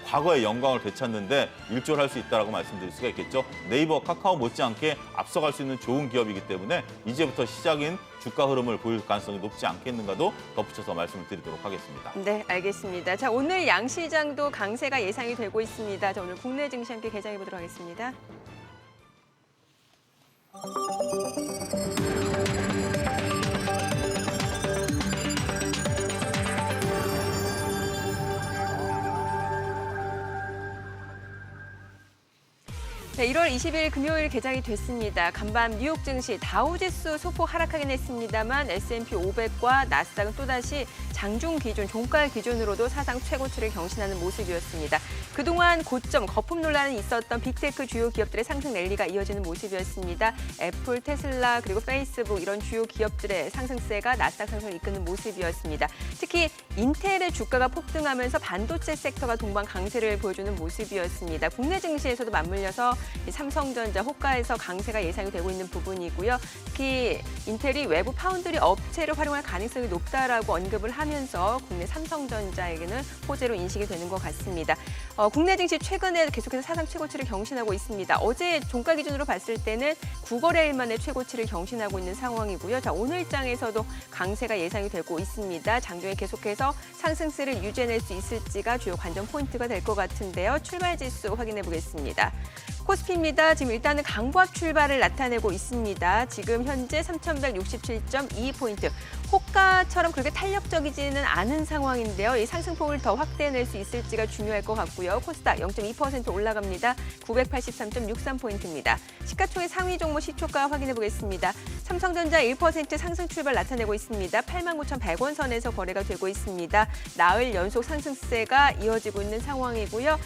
[SPEAKER 2] 과거의 영광을 되찾는데 일조할 수 있다라고 말씀드릴 수가 있겠죠. 네이버, 카카오 못지않게 앞서갈 수 있는 좋은 기업이기 때문에 이제부터 시작인 주가 흐름을 보일 가능성이 높지 않겠는가도 덧붙여서 말씀을 드리도록 하겠습니다.
[SPEAKER 1] 네, 알겠습니다. 자, 오늘 양시장도 강세가 예상이 되고 있습니다. 자, 오늘 국내 증시 함께 개장해 보도록 하겠습니다. 네, 1월 20일 금요일 개장이 됐습니다. 간밤 뉴욕 증시 다우지수 소폭 하락하긴 했습니다만 S&P 500과 나스닥은 또다시 장중 기준, 종가 기준으로도 사상 최고치를 경신하는 모습이었습니다. 그동안 고점, 거품 논란이 있었던 빅테크 주요 기업들의 상승 랠리가 이어지는 모습이었습니다. 애플, 테슬라, 그리고 페이스북 이런 주요 기업들의 상승세가 나스닥 상승을 이끄는 모습이었습니다. 특히 인텔의 주가가 폭등하면서 반도체 섹터가 동반 강세를 보여주는 모습이었습니다. 국내 증시에서도 맞물려서 삼성전자, 호가에서 강세가 예상이 되고 있는 부분이고요. 특히 인텔이 외부 파운드리 업체를 활용할 가능성이 높다라고 언급을 하면서 국내 삼성전자에게는 호재로 인식이 되는 것 같습니다. 국내 증시 최근에 계속해서 사상 최고치를 경신하고 있습니다. 어제 종가 기준으로 봤을 때는 9거래일 만에 최고치를 경신하고 있는 상황이고요. 자, 오늘장에서도 강세가 예상이 되고 있습니다. 장중에 계속해서 상승세를 유지해낼 수 있을지가 주요 관전 포인트가 될 것 같은데요. 출발 지수 확인해 보겠습니다. 코스피입니다. 지금 일단은 강보합 출발을 나타내고 있습니다. 지금 현재 3,167.2포인트. 호가처럼 그렇게 탄력적이지는 않은 상황인데요. 이 상승폭을 더 확대해낼 수 있을지가 중요할 것 같고요. 코스닥 0.2% 올라갑니다. 983.63포인트입니다. 시가총액 상위 종목 시초가 확인해 보겠습니다. 삼성전자 1% 상승 출발 나타내고 있습니다. 89,100원 선에서 거래가 되고 있습니다. 나흘 연속 상승세가 이어지고 있는 상황이고요.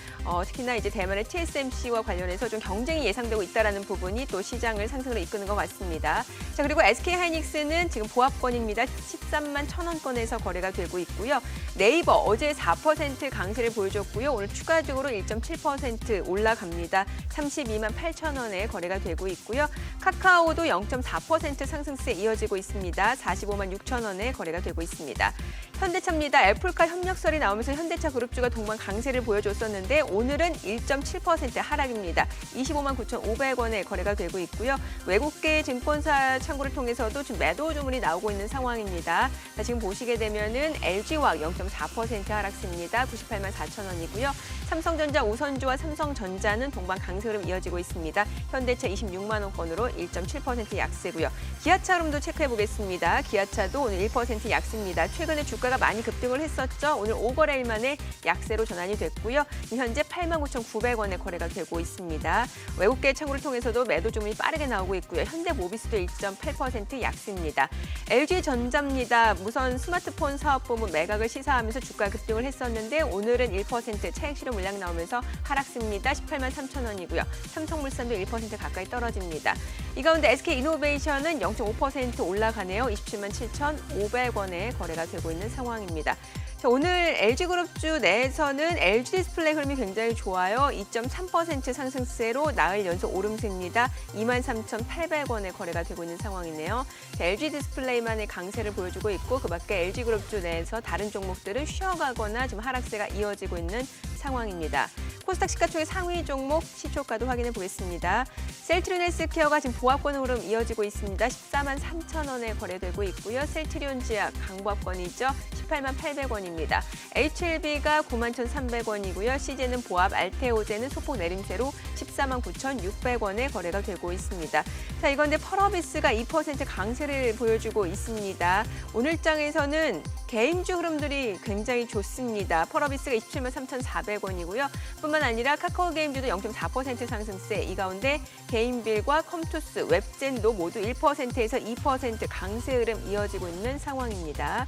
[SPEAKER 1] 특히나 이제 대만의 TSMC와 관련해서 좀 경쟁이 예상되고 있다는 부분이 또 시장을 상승으로 이끄는 것 같습니다. 자, 그리고 SK하이닉스는 지금 보합권입니다. 13만 1,000원권에서 거래가 되고 있고요. 네이버 어제 4% 강세를 보여줬고요. 오늘 추가적으로 1.7% 올라갑니다. 32만 8,000원에 거래가 되고 있고요. 카카오도 0.4% 상승세 이어지고 있습니다. 45만 6,000원에 거래가 되고 있습니다. 현대차입니다. 애플과 협력설이 나오면서 현대차 그룹주가 동반 강세를 보여줬었는데 오늘은 1.7% 하락입니다. 25만 9,500원에 거래가 되고 있고요. 외국계 증권사 창구를 통해서도 지금 매도 주문이 나오고 있는 상황입니다. 자, 지금 보시게 되면은 LG화학 0.4% 하락세입니다. 98만 4,000원이고요. 삼성전자, 우선주와 삼성전자는 동반 강세 흐름 이어지고 있습니다. 현대차 26만 원권으로 1.7% 약세고요. 기아차 흐름도 체크해 보겠습니다. 기아차도 오늘 1% 약세입니다. 최근에 주가가 많이 급등을 했었죠. 오늘 5거래일 만에 약세로 전환이 됐고요. 현재 89,900원에 거래가 되고 있습니다. 외국계 창구를 통해서도 매도 주문이 빠르게 나오고 있고요. 현대모비스도 1.8% 약세입니다. LG전자입니다. 무선 스마트폰 사업부문 매각을 시사하면서 주가 급등을 했었는데 오늘은 1% 차익 실현 물량 나오면서 하락세입니다. 18만 3,000원이고요. 삼성물산도 1% 가까이 떨어집니다. 이 가운데 SK이노베이션은 0.5% 올라가네요. 27만 7,500원에 거래가 되고 있는 상황입니다. 자, 오늘 LG그룹주 내에서는 LG디스플레이 흐름이 굉장히 좋아요. 2.3% 상승세로 나흘 연속 오름세입니다. 23,800원에 거래가 되고 있는 상황이네요. LG디스플레이만의 강세를 보여주고 있고 그밖에 LG그룹주 내에서 다른 종목들은 쉬어가거나 지금 하락세가 이어지고 있는 상황입니다. 코스닥 시가총액 상위 종목 시초가도 확인해 보겠습니다. 셀트리온 헬스케어가 지금 보합권 흐름 이어지고 있습니다. 14만 3,000원에 거래되고 있고요. 셀트리온 지약 강보합권이죠. 18만 800원입니다. HLB가 9만 1,300원이고요. CJ는 보합, 알테오제는 소폭 내림세로 14만 9,600원에 거래가 되고 있습니다. 자, 이건데 펄어비스가 2% 강세를 보여주고 있습니다. 오늘장에서는 개인주 흐름들이 굉장히 좋습니다. 펄어비스가 27만 3,400원이고요. 뿐만 아니라 카카오게임즈도 0.4% 상승세, 이 가운데 개인빌과 컴투스, 웹젠도 모두 1%에서 2% 강세 흐름 이어지고 있는 상황입니다.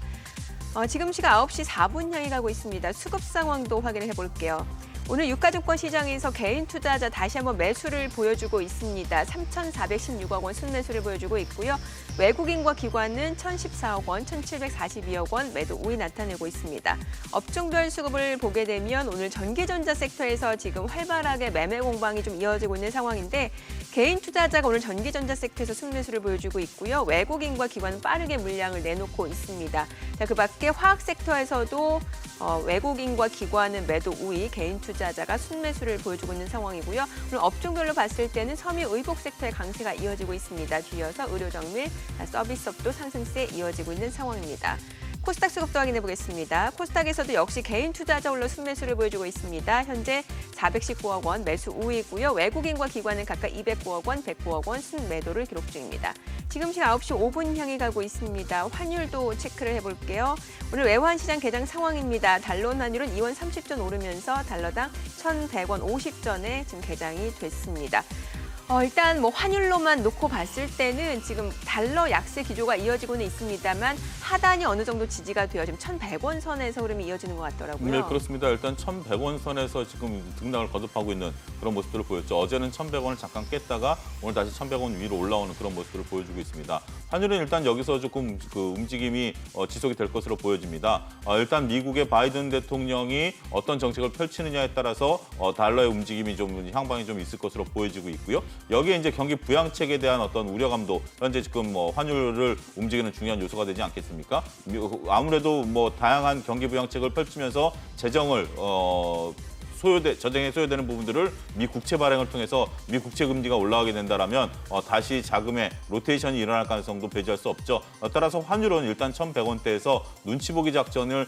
[SPEAKER 1] 지금 시각 9시 4분 향해 가고 있습니다. 수급 상황도 확인을 해볼게요. 오늘 유가증권 시장에서 개인 투자자 다시 한번 매수를 보여주고 있습니다. 3,416억 원 순매수를 보여주고 있고요. 외국인과 기관은 1,014억 원, 1,742억 원 매도 우위 나타내고 있습니다. 업종별 수급을 보게 되면 오늘 전기전자 섹터에서 지금 활발하게 매매 공방이 좀 이어지고 있는 상황인데 개인 투자자가 오늘 전기전자 섹터에서 순매수를 보여주고 있고요. 외국인과 기관은 빠르게 물량을 내놓고 있습니다. 자, 그 밖에 화학 섹터에서도 외국인과 기관은 매도 우위, 개인 투자자가 순매수를 보여주고 있는 상황이고요. 오늘 업종별로 봤을 때는 섬유 의복 섹터의 강세가 이어지고 있습니다. 뒤이어서 의료정밀, 서비스업도 상승세 이어지고 있는 상황입니다. 코스닥 수급도 확인해 보겠습니다. 코스닥에서도 역시 개인 투자자 홀로 순매수를 보여주고 있습니다. 현재 419억 원 매수 우위고요. 외국인과 기관은 각각 209억 원, 109억 원 순매도를 기록 중입니다. 지금 시각 9시 5분 향해 가고 있습니다. 환율도 체크를 해볼게요. 오늘 외환시장 개장 상황입니다. 달러원 환율은 2원 30전 오르면서 달러당 1,100원 50전에 지금 개장이 됐습니다. 일단 뭐 환율로만 놓고 봤을 때는 지금 달러 약세 기조가 이어지고는 있습니다만 하단이 어느 정도 지지가 되어 지금 1,100원 선에서 흐름이 이어지는 것 같더라고요.
[SPEAKER 2] 네, 그렇습니다. 일단 1,100원 선에서 지금 등락을 거듭하고 있는 그런 모습들을 보였죠. 어제는 1,100원을 잠깐 깼다가 오늘 다시 1,100원 위로 올라오는 그런 모습들을 보여주고 있습니다. 환율은 일단 여기서 조금 그 움직임이 지속이 될 것으로 보여집니다. 일단 미국의 바이든 대통령이 어떤 정책을 펼치느냐에 따라서 달러의 움직임이 좀 향방이 좀 있을 것으로 보여지고 있고요. 여기에 이제 경기 부양책에 대한 어떤 우려감도 현재 지금 환율을 움직이는 중요한 요소가 되지 않겠습니까? 아무래도 다양한 경기 부양책을 펼치면서 재정을 저쟁에 소요되는 부분들을 미 국채 발행을 통해서 미 국채 금리가 올라가게 된다라면 다시 자금의 로테이션이 일어날 가능성도 배제할 수 없죠. 따라서 환율은 일단 1,100원대에서 눈치 보기 작전을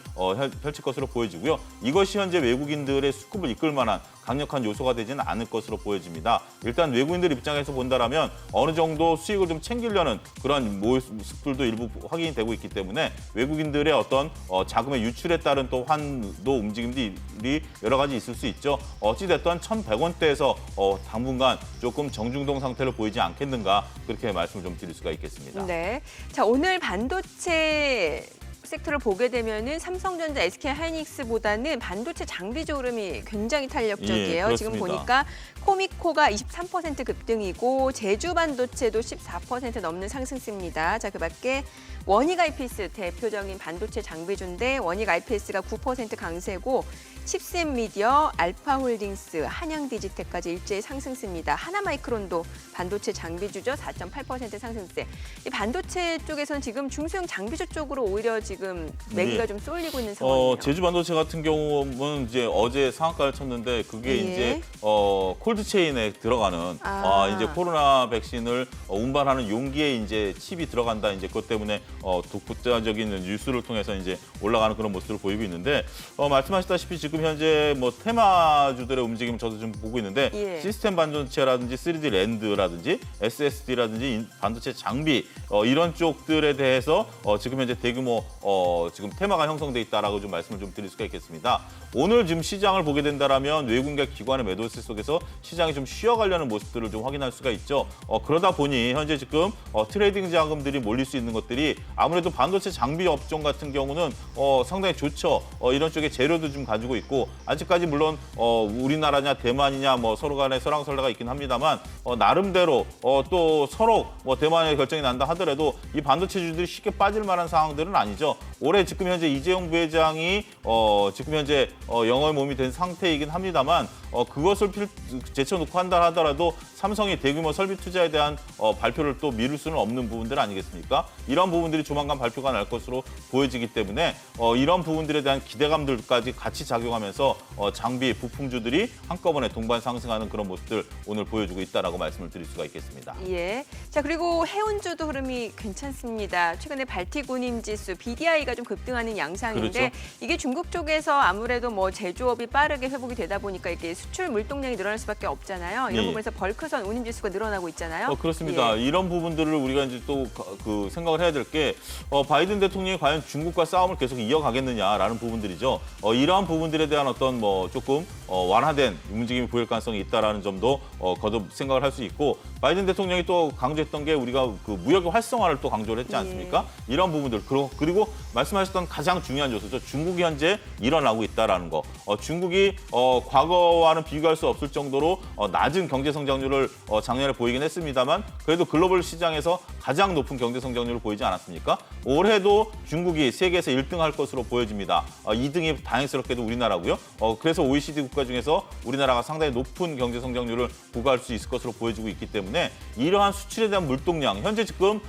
[SPEAKER 2] 펼칠 것으로 보여지고요. 이것이 현재 외국인들의 수급을 이끌 만한 강력한 요소가 되지는 않을 것으로 보여집니다. 일단 외국인들 입장에서 본다라면 어느 정도 수익을 좀 챙기려는 그런 모습들도 일부 확인이 되고 있기 때문에 외국인들의 어떤 자금의 유출에 따른 또 환도 움직임들이 여러 가지 있을 수 있죠. 어찌됐든 1,100원대에서 당분간 조금 정중동 상태를 보이지 않겠는가 그렇게 말씀을 좀 드릴 수가 있겠습니다.
[SPEAKER 1] 네, 자 오늘 반도체 섹터를 보게 되면은 삼성전자, SK하이닉스보다는 반도체 장비주 흐름이 굉장히 탄력적이에요.
[SPEAKER 2] 예,
[SPEAKER 1] 지금
[SPEAKER 2] 그렇습니다.
[SPEAKER 1] 보니까 코미코가 23% 급등이고 제주반도체도 14% 넘는 상승세입니다. 자, 그밖에 원익 IPS 대표적인 반도체 장비주인데 원익 IPS가 9% 강세고 칩셋미디어, 알파홀딩스, 한양디지텍까지 일제히 상승세입니다. 하나마이크론도 반도체 장비주죠. 4.8% 상승세. 이 반도체 쪽에서는 지금 중소형 장비주 쪽으로 오히려 지금 매기가
[SPEAKER 2] 네.
[SPEAKER 1] 좀 쏠리고 있는 상황이에요.
[SPEAKER 2] 제주 반도체 같은 경우는 이제 어제 상한가를 쳤는데 그게
[SPEAKER 1] 예.
[SPEAKER 2] 이제 콜드체인에 들어가는 이제 코로나 백신을 운반하는 용기에 이제 칩이 들어간다 이제 그것 때문에 독보적인 뉴스를 통해서 이제 올라가는 그런 모습을 보이고 있는데 말씀하셨다시피 지금 현재 테마주들의 움직임을 저도 좀 보고 있는데
[SPEAKER 1] 예.
[SPEAKER 2] 시스템 반도체라든지 3D 랜드라든지 SSD라든지 반도체 장비 이런 쪽들에 대해서 지금 현재 대규모 지금 테마가 형성돼 있다라고 좀 말씀을 좀 드릴 수가 있겠습니다. 오늘 지금 시장을 보게 된다라면 외국인과 기관의 매도세 속에서 시장이 좀 쉬어가려는 모습들을 좀 확인할 수가 있죠. 그러다 보니 현재 지금 트레이딩 자금들이 몰릴 수 있는 것들이 아무래도 반도체 장비 업종 같은 경우는 상당히 좋죠. 이런 쪽에 재료도 좀 가지고 있고 아직까지 물론 우리나라냐 대만이냐 서로 간에 설왕설래가 있긴 합니다만 나름대로 또 서로 대만의 결정이 난다 하더라도 이 반도체주들이 쉽게 빠질 만한 상황들은 아니죠. 올해 지금 현재 이재용 부회장이 지금 현재 영어의 몸이 된 상태이긴 합니다만 그것을 제쳐놓고 한다 하더라도 삼성이 대규모 설비 투자에 대한 발표를 또 미룰 수는 없는 부분들 아니겠습니까? 이런 부분들이 조만간 발표가 날 것으로 보여지기 때문에 이런 부분들에 대한 기대감들까지 같이 작용하면서 장비, 부품주들이 한꺼번에 동반 상승하는 그런 모습들 오늘 보여주고 있다라고 말씀을 드릴 수가 있겠습니다.
[SPEAKER 1] 예. 자, 그리고 해운주도 흐름이 괜찮습니다. 최근에 발틱 운임지수 BDI가 좀 급등하는 양상인데
[SPEAKER 2] 그렇죠.
[SPEAKER 1] 이게 중국 쪽에서 아무래도 제조업이 빠르게 회복이 되다 보니까 이게 수출 물동량이 늘어날 수밖에 없잖아요. 이런
[SPEAKER 2] 예.
[SPEAKER 1] 부분에서 벌크선 운임지수가 늘어나고 있잖아요.
[SPEAKER 2] 그렇습니다.
[SPEAKER 1] 예.
[SPEAKER 2] 이런 부분들을 우리가 이제 또 그 생각을 해야 될 게 바이든 대통령이 과연 중국과 싸움을 계속 이어가겠느냐라는 부분들이죠. 이러한 부분들에 대한 어떤 조금 완화된 움직임이 보일 가능성이 있다라는 점도 거듭 생각을 할 수 있고 바이든 대통령이 또 강조했던 게 우리가 그 무역의 활성화를 또 강조를 했지 않습니까? 이런 부분들 그리고 말씀하셨던 가장 중요한 요소죠. 중국이 현재 일어나고 있다라는 거. 중국이 과거와는 비교할 수 없을 정도로 낮은 경제 성장률을 작년에 보이긴 했습니다만 그래도 글로벌 시장에서 가장 높은 경제 성장률을 보이지 않았습니까? 올해도 중국이 세계에서 1등할 것으로 보여집니다. 2등이 다행스럽게도 우리나라고요. 그래서 OECD 국가 중에서 우리나라가 상당히 높은 경제 성장률을 부과할 수 있을 것으로 보여지고 있기 때문에 이러한 수출에 대한 물동량, 현재 지금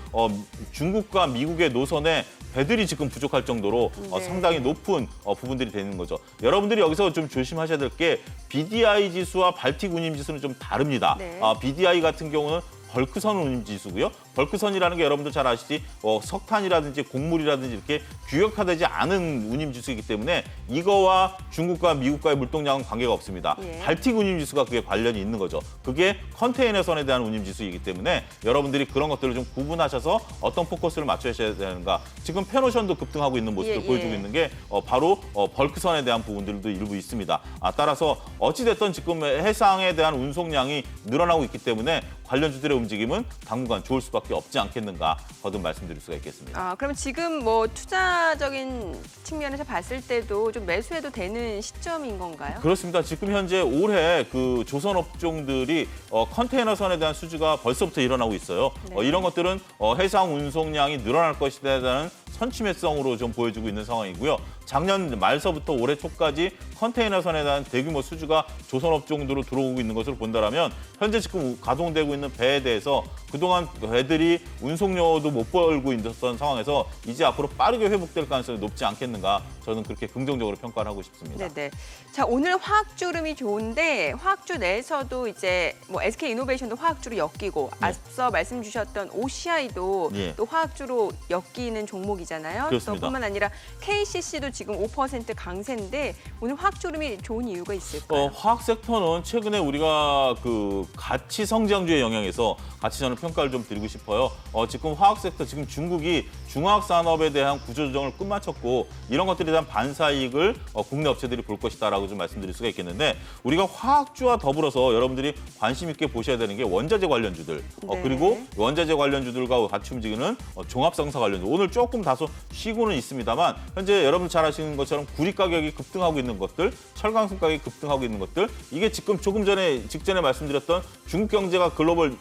[SPEAKER 2] 중국과 미국의 노선에 배들이 지금 부족할 정도로
[SPEAKER 1] 네.
[SPEAKER 2] 상당히 높은 부분들이 되는 거죠. 여러분들이 여기서 좀 조심하셔야 될 게 BDI 지수와 발틱 운임 지수는 좀 다릅니다.
[SPEAKER 1] 네.
[SPEAKER 2] BDI 같은 경우는 벌크선 운임 지수고요. 벌크선이라는 게 여러분들 잘 아시지 석탄이라든지 곡물이라든지 이렇게 규격화되지 않은 운임 지수이기 때문에 이거와 중국과 미국과의 물동량은 관계가 없습니다.
[SPEAKER 1] 예.
[SPEAKER 2] 발틱 운임 지수가 그게 관련이 있는 거죠. 그게 컨테이너선에 대한 운임 지수이기 때문에 여러분들이 그런 것들을 좀 구분하셔서 어떤 포커스를 맞추셔야 되는가. 지금 페노션도 급등하고 있는 모습을
[SPEAKER 1] 예,
[SPEAKER 2] 보여주고
[SPEAKER 1] 예.
[SPEAKER 2] 있는 게 바로 벌크선에 대한 부분들도 일부 있습니다. 따라서 어찌됐든 지금 해상에 대한 운송량이 늘어나고 있기 때문에 관련주들의 움직임은 당분간 좋을 수밖에 없지 않겠는가 거듭 말씀드릴 수가 있겠습니다.
[SPEAKER 1] 그럼 지금 뭐 투자적인 측면에서 봤을 때도 좀 매수해도 되는 시점인 건가요?
[SPEAKER 2] 그렇습니다. 지금 현재 올해 그 조선 업종들이 컨테이너선에 대한 수주가 벌써부터 일어나고 있어요.
[SPEAKER 1] 네.
[SPEAKER 2] 이런 것들은 해상 운송량이 늘어날 것이라는 선취매성으로 좀 보여주고 있는 상황이고요. 작년 말서부터 올해 초까지 컨테이너선에 대한 대규모 수주가 조선 업종으로 들어오고 있는 것으로 본다면 현재 지금 가동되고 있는 배에 대해서 그동안 배들이 운송료도 못 벌고 있었던 상황에서 이제 앞으로 빠르게 회복될 가능성이 높지 않겠는가 저는 그렇게 긍정적으로 평가를 하고 싶습니다.
[SPEAKER 1] 네네. 자, 오늘 화학주 흐름이 좋은데 화학주 내에서도 이제 뭐 SK이노베이션도 화학주로 엮이고 앞서 말씀 주셨던 OCI도
[SPEAKER 2] 예.
[SPEAKER 1] 또 화학주로 엮이는 종목이잖아요.
[SPEAKER 2] 그렇습니다.
[SPEAKER 1] 또 뿐만 아니라 KCC도 지금 5% 강세인데 오늘 화학주 흐름이 좋은 이유가 있을까요?
[SPEAKER 2] 화학 섹터는 최근에 우리가 그 가치 성장주의 영향에서 같이 저는 평가를 좀 드리고 싶어요. 지금 화학 섹터, 지금 중국이 중화학 산업에 대한 구조조정을 끝마쳤고 이런 것들에 대한 반사이익을 국내 업체들이 볼 것이다라고 좀 말씀드릴 수가 있겠는데 우리가 화학주와 더불어서 여러분들이 관심 있게 보셔야 되는 게 원자재 관련주들
[SPEAKER 1] 네.
[SPEAKER 2] 그리고 원자재 관련주들과 같이 움직이는 종합상사 관련주. 오늘 조금 다소 쉬고는 있습니다만 현재 여러분 잘 아시는 것처럼 구리 가격이 급등하고 있는 것들, 철강석 가격이 급등하고 있는 것들 이게 지금 조금 전에 직전에 말씀드렸던 중국 경제가 글로벌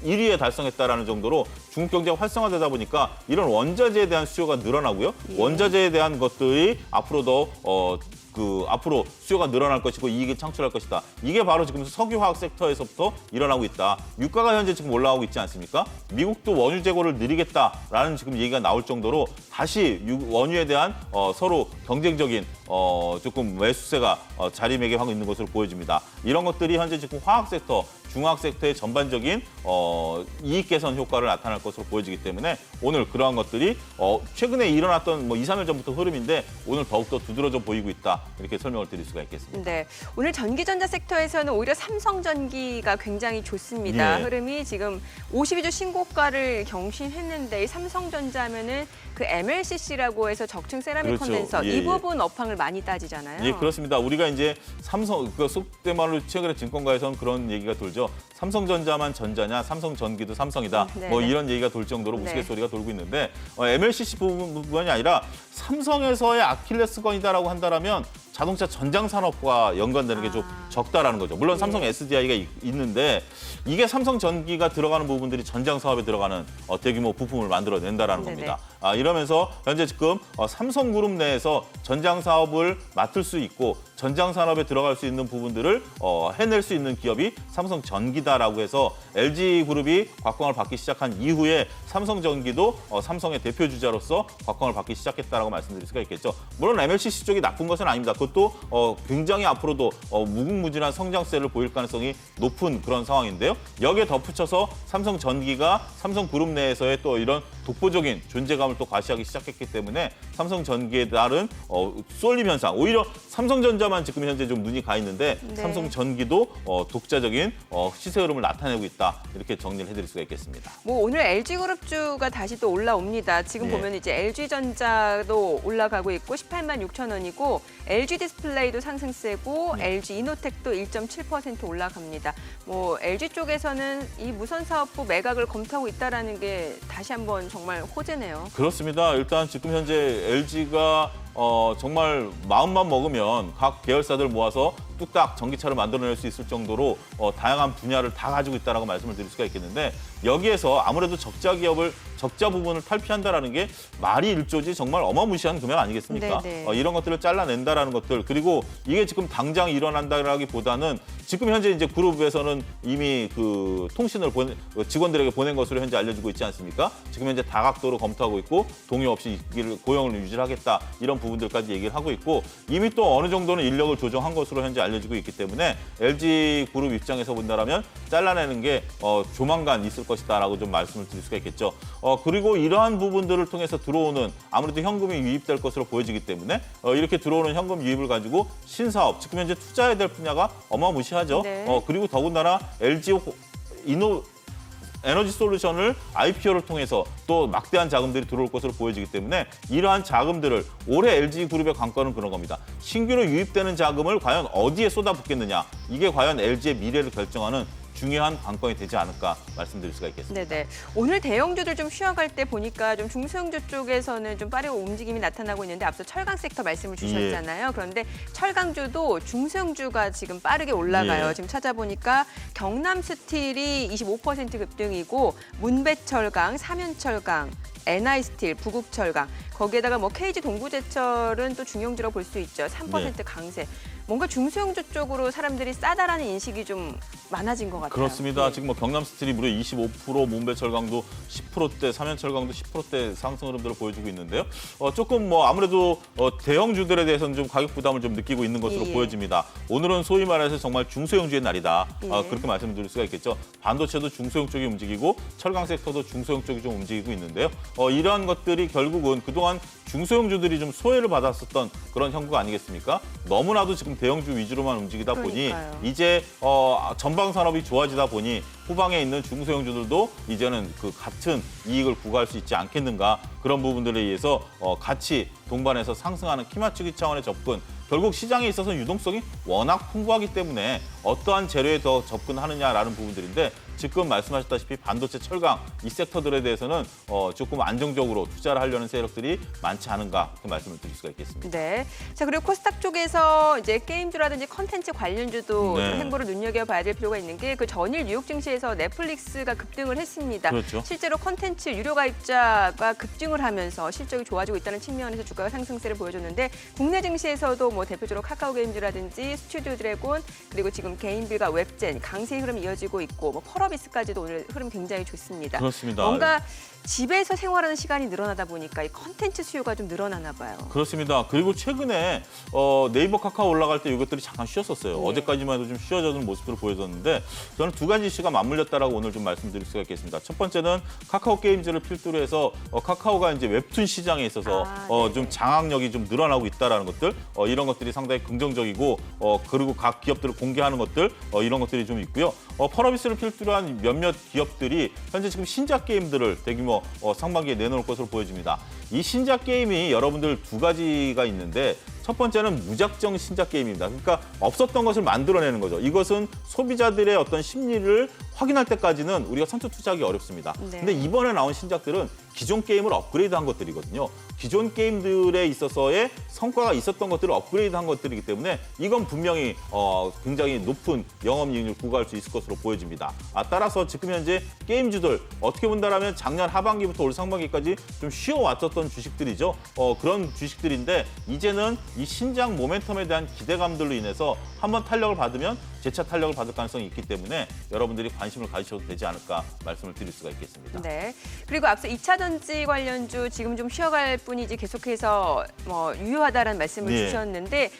[SPEAKER 2] 1위에 달성했다라는 정도로 중국 경제가 활성화되다 보니까 이런 원자재에 대한 수요가 늘어나고요.
[SPEAKER 1] 예.
[SPEAKER 2] 원자재에 대한 것들이 앞으로 더 앞으로 수요가 늘어날 것이고 이익을 창출할 것이다. 이게 바로 지금 석유화학 섹터에서부터 일어나고 있다. 유가가 현재 지금 올라가고 있지 않습니까? 미국도 원유 재고를 늘리겠다라는 지금 얘기가 나올 정도로 다시 원유에 대한 서로 경쟁적인 조금 매수세가 자리매김하고 있는 것으로 보여집니다. 이런 것들이 현재 지금 화학 섹터, 중화학 섹터의 전반적인 이익 개선 효과를 나타날 것으로 보여지기 때문에 오늘 그러한 것들이 최근에 일어났던 2, 3일 전부터 흐름인데 오늘 더욱더 두드러져 보이고 있다. 이렇게 설명을 드릴 수가 있겠습니다.
[SPEAKER 1] 네, 오늘 전기전자 섹터에서는 오히려 삼성전기가 굉장히 좋습니다.
[SPEAKER 2] 예.
[SPEAKER 1] 흐름이 지금 52주 신고가를 경신했는데 이 삼성전자면은 그 MLCC라고 해서 적층 세라믹
[SPEAKER 2] 그렇죠.
[SPEAKER 1] 컨덴서
[SPEAKER 2] 예,
[SPEAKER 1] 이
[SPEAKER 2] 예.
[SPEAKER 1] 부분 업황을 많이 따지잖아요.
[SPEAKER 2] 예, 그렇습니다. 우리가 이제 삼성, 속된 말로 최근에 증권가에서는 그런 얘기가 돌죠. 삼성전자만 전자냐, 삼성전기도 삼성이다.
[SPEAKER 1] 네,
[SPEAKER 2] 뭐
[SPEAKER 1] 네.
[SPEAKER 2] 이런 얘기가 돌 정도로
[SPEAKER 1] 네.
[SPEAKER 2] 우스갯소리가 돌고 있는데 MLCC 부분이 아니라 삼성에서의 아킬레스건이다라고 한다면 자동차 전장 산업과 연관되는 게 좀 적다라는 거죠. 물론 삼성
[SPEAKER 1] 예.
[SPEAKER 2] SDI가 있는데 이게 삼성 전기가 들어가는 부분들이 전장 사업에 들어가는 대규모 부품을 만들어낸다라는
[SPEAKER 1] 네네.
[SPEAKER 2] 겁니다. 이러면서 현재 지금 삼성그룹 내에서 전장 사업을 맡을 수 있고 전장 산업에 들어갈 수 있는 부분들을 해낼 수 있는 기업이 삼성전기다라고 해서 LG그룹이 곽광을 받기 시작한 이후에 삼성전기도 삼성의 대표 주자로서 곽광을 받기 시작했다라고 말씀드릴 수가 있겠죠. 물론 MLCC 쪽이 나쁜 것은 아닙니다. 그것도 굉장히 앞으로도 무궁무진한 성장세를 보일 가능성이 높은 그런 상황인데요. 여기에 덧붙여서 삼성전기가 삼성그룹 내에서의 또 이런 독보적인 존재감을 또 과시하기 시작했기 때문에 삼성전기에 따른 쏠림 현상, 오히려 삼성전자만 지금 현재 좀 눈이 가 있는데
[SPEAKER 1] 네.
[SPEAKER 2] 삼성전기도 독자적인 시세 추세 흐름을 나타내고 있다. 이렇게 정리를 해드릴 수가 있겠습니다.
[SPEAKER 1] 뭐 오늘 LG그룹주가 다시 또 올라옵니다. 지금
[SPEAKER 2] 예.
[SPEAKER 1] 보면 이제 LG전자도 올라가고 있고 18만 6천 원이고 LG디스플레이도 상승세고 LG이노텍도 1.7% 올라갑니다. 뭐 LG 쪽에서는 이 무선 사업부 매각을 검토하고 있다라는 게 다시 한번 정말 호재네요.
[SPEAKER 2] 그렇습니다. 일단 지금 현재 LG가 정말 마음만 먹으면 각 계열사들 모아서 뚝딱 전기차를 만들어낼 수 있을 정도로 다양한 분야를 다 가지고 있다라고 말씀을 드릴 수가 있겠는데 여기에서 아무래도 적자 부분을 탈피한다라는 게 말이 1조지 정말 어마무시한 금액 아니겠습니까?
[SPEAKER 1] 네네.
[SPEAKER 2] 이런 것들을 잘라낸다라는 것들 그리고 이게 지금 당장 일어난다라기보다는 지금 현재 이제 그룹에서는 이미 그 통신을 직원들에게 보낸 것으로 현재 알려지고 있지 않습니까? 지금 현재 다각도로 검토하고 있고 동의 없이 고용을 유지하겠다 이런 부분들까지 얘기를 하고 있고 이미 또 어느 정도는 인력을 조정한 것으로 현재 알려지고 있기 때문에 LG 그룹 입장에서 본다라면 잘라내는 게 조만간 있을 것이다라고 좀 말씀을 드릴 수가 있겠죠. 그리고 이러한 부분들을 통해서 들어오는 아무래도 현금이 유입될 것으로 보여지기 때문에 이렇게 들어오는 현금 유입을 가지고 신사업, 지금 현재 투자해야 될 분야가 어마무시하죠.
[SPEAKER 1] 네.
[SPEAKER 2] 그리고 더군다나 LG 에너지 솔루션을 IPO를 통해서 또 막대한 자금들이 들어올 것으로 보여지기 때문에 이러한 자금들을 올해 LG그룹의 관건은 그런 겁니다. 신규로 유입되는 자금을 과연 어디에 쏟아붓겠느냐. 이게 과연 LG의 미래를 결정하는 중요한 관건이 되지 않을까 말씀드릴 수가 있겠습니다.
[SPEAKER 1] 네네. 오늘 대형주들 좀 쉬어갈 때 보니까 좀 중소형주 쪽에서는 좀 빠른 움직임이 나타나고 있는데 앞서 철강 섹터 말씀을 주셨잖아요. 그런데 철강주도 중소형주가 지금 빠르게 올라가요.
[SPEAKER 2] 예.
[SPEAKER 1] 지금 찾아보니까 경남스틸이 25% 급등이고 문배철강, 삼연철강, NI스틸, 부국철강 거기에다가 뭐 KG 동부제철은 또 중형주라고 볼 수 있죠. 3% 강세. 뭔가 중소형주 쪽으로 사람들이 싸다라는 인식이 좀 많아진 것 같아요.
[SPEAKER 2] 그렇습니다.
[SPEAKER 1] 네.
[SPEAKER 2] 지금 뭐 경남스틸이 무려 25%, 문배철강도 10%대, 삼연철강도 10%대 상승 흐름들을 보여주고 있는데요. 조금 뭐 아무래도 대형주들에 대해서는 좀 가격 부담을 좀 느끼고 있는 것으로
[SPEAKER 1] 예.
[SPEAKER 2] 보여집니다. 오늘은 소위 말해서 정말 중소형주의 날이다.
[SPEAKER 1] 예.
[SPEAKER 2] 그렇게 말씀드릴 수가 있겠죠. 반도체도 중소형 쪽이 움직이고 철강 섹터도 중소형 쪽이 좀 움직이고 있는데요. 이러한 것들이 결국은 그동안 중소형주들이 좀 소외를 받았었던 그런 형국 아니겠습니까? 너무나도 지금 대형주 위주로만 움직이다 보니
[SPEAKER 1] 그러니까요.
[SPEAKER 2] 이제 전방 산업이 좋아지다 보니 후방에 있는 중소형주들도 이제는 그 같은 이익을 구가할 수 있지 않겠는가 그런 부분들에 의해서 같이 동반해서 상승하는 키 맞추기 차원의 접근 결국 시장에 있어서 유동성이 워낙 풍부하기 때문에 어떠한 재료에 더 접근하느냐라는 부분들인데 지금 말씀하셨다시피 반도체, 철강 이 섹터들에 대해서는 조금 안정적으로 투자를 하려는 세력들이 많지 않은가 그 말씀을 드릴 수가 있겠습니다.
[SPEAKER 1] 네. 자, 그리고 코스닥 쪽에서 이제 게임주라든지 컨텐츠 관련주도
[SPEAKER 2] 네.
[SPEAKER 1] 좀 행보를 눈여겨봐야 될 필요가 있는 게 그 전일 뉴욕 증시에서 넷플릭스가 급등을 했습니다.
[SPEAKER 2] 그렇죠.
[SPEAKER 1] 실제로 컨텐츠 유료 가입자가 급증을 하면서 실적이 좋아지고 있다는 측면에서 주가가 상승세를 보여줬는데 국내 증시에서도 뭐 대표적으로 카카오 게임즈라든지 스튜디오 드래곤 그리고 지금 개인빌과 웹젠 강세 흐름이 이어지고 있고 뭐 펄어비스까지도 오늘 흐름 굉장히 좋습니다.
[SPEAKER 2] 그렇습니다.
[SPEAKER 1] 뭔가 집에서 생활하는 시간이 늘어나다 보니까 이 컨텐츠 수요가 좀 늘어나나 봐요.
[SPEAKER 2] 그렇습니다. 그리고 최근에 네이버 카카오 올라갈 때 이것들이 잠깐 쉬었었어요.
[SPEAKER 1] 네.
[SPEAKER 2] 어제까지만 해도 좀 쉬어지는 모습들을 보여줬는데 저는 두 가지 이슈가 맞물렸다라고 오늘 좀 말씀드릴 수가 있겠습니다. 첫 번째는 카카오 게임즈를 필두로 해서 카카오가 이제 웹툰 시장에 있어서 좀 장악력이 좀 늘어나고 있다라는 것들 이런 것들이 상당히 긍정적이고 그리고 각 기업들을 공개하는 것들 이런 것들이 좀 있고요. 펄어비스를 필두로 한 몇몇 기업들이 현재 지금 신작 게임들을 대규모 상반기에 내놓을 것으로 보여집니다. 이 신작 게임이 여러분들 두 가지가 있는데 첫 번째는 무작정 신작 게임입니다. 그러니까 없었던 것을 만들어내는 거죠. 이것은 소비자들의 어떤 심리를 확인할 때까지는 우리가 선뜻 투자하기 어렵습니다.
[SPEAKER 1] 네.
[SPEAKER 2] 근데 이번에 나온 신작들은 기존 게임을 업그레이드한 것들이거든요. 기존 게임들에 있어서의 성과가 있었던 것들을 업그레이드한 것들이기 때문에 이건 분명히 굉장히 높은 영업이익률을 구가할 수 있을 것으로 보여집니다. 따라서 지금 현재 게임주들 어떻게 본다라면 작년 하반기부터 올 상반기까지 좀 쉬어왔었던 주식들이죠. 그런 주식들인데 이제는 이 신작 모멘텀에 대한 기대감들로 인해서 한번 탄력을 받으면 재차 탄력을 받을 가능성이 있기 때문에 여러분들이 관심을 가지셔도 되지 않을까 말씀을 드릴 수가 있겠습니다.
[SPEAKER 1] 네. 그리고 앞서 2차 전지 관련주 지금 좀 쉬어갈 뿐이지 계속해서 뭐 유효하다라는 말씀을
[SPEAKER 2] 예.
[SPEAKER 1] 주셨는데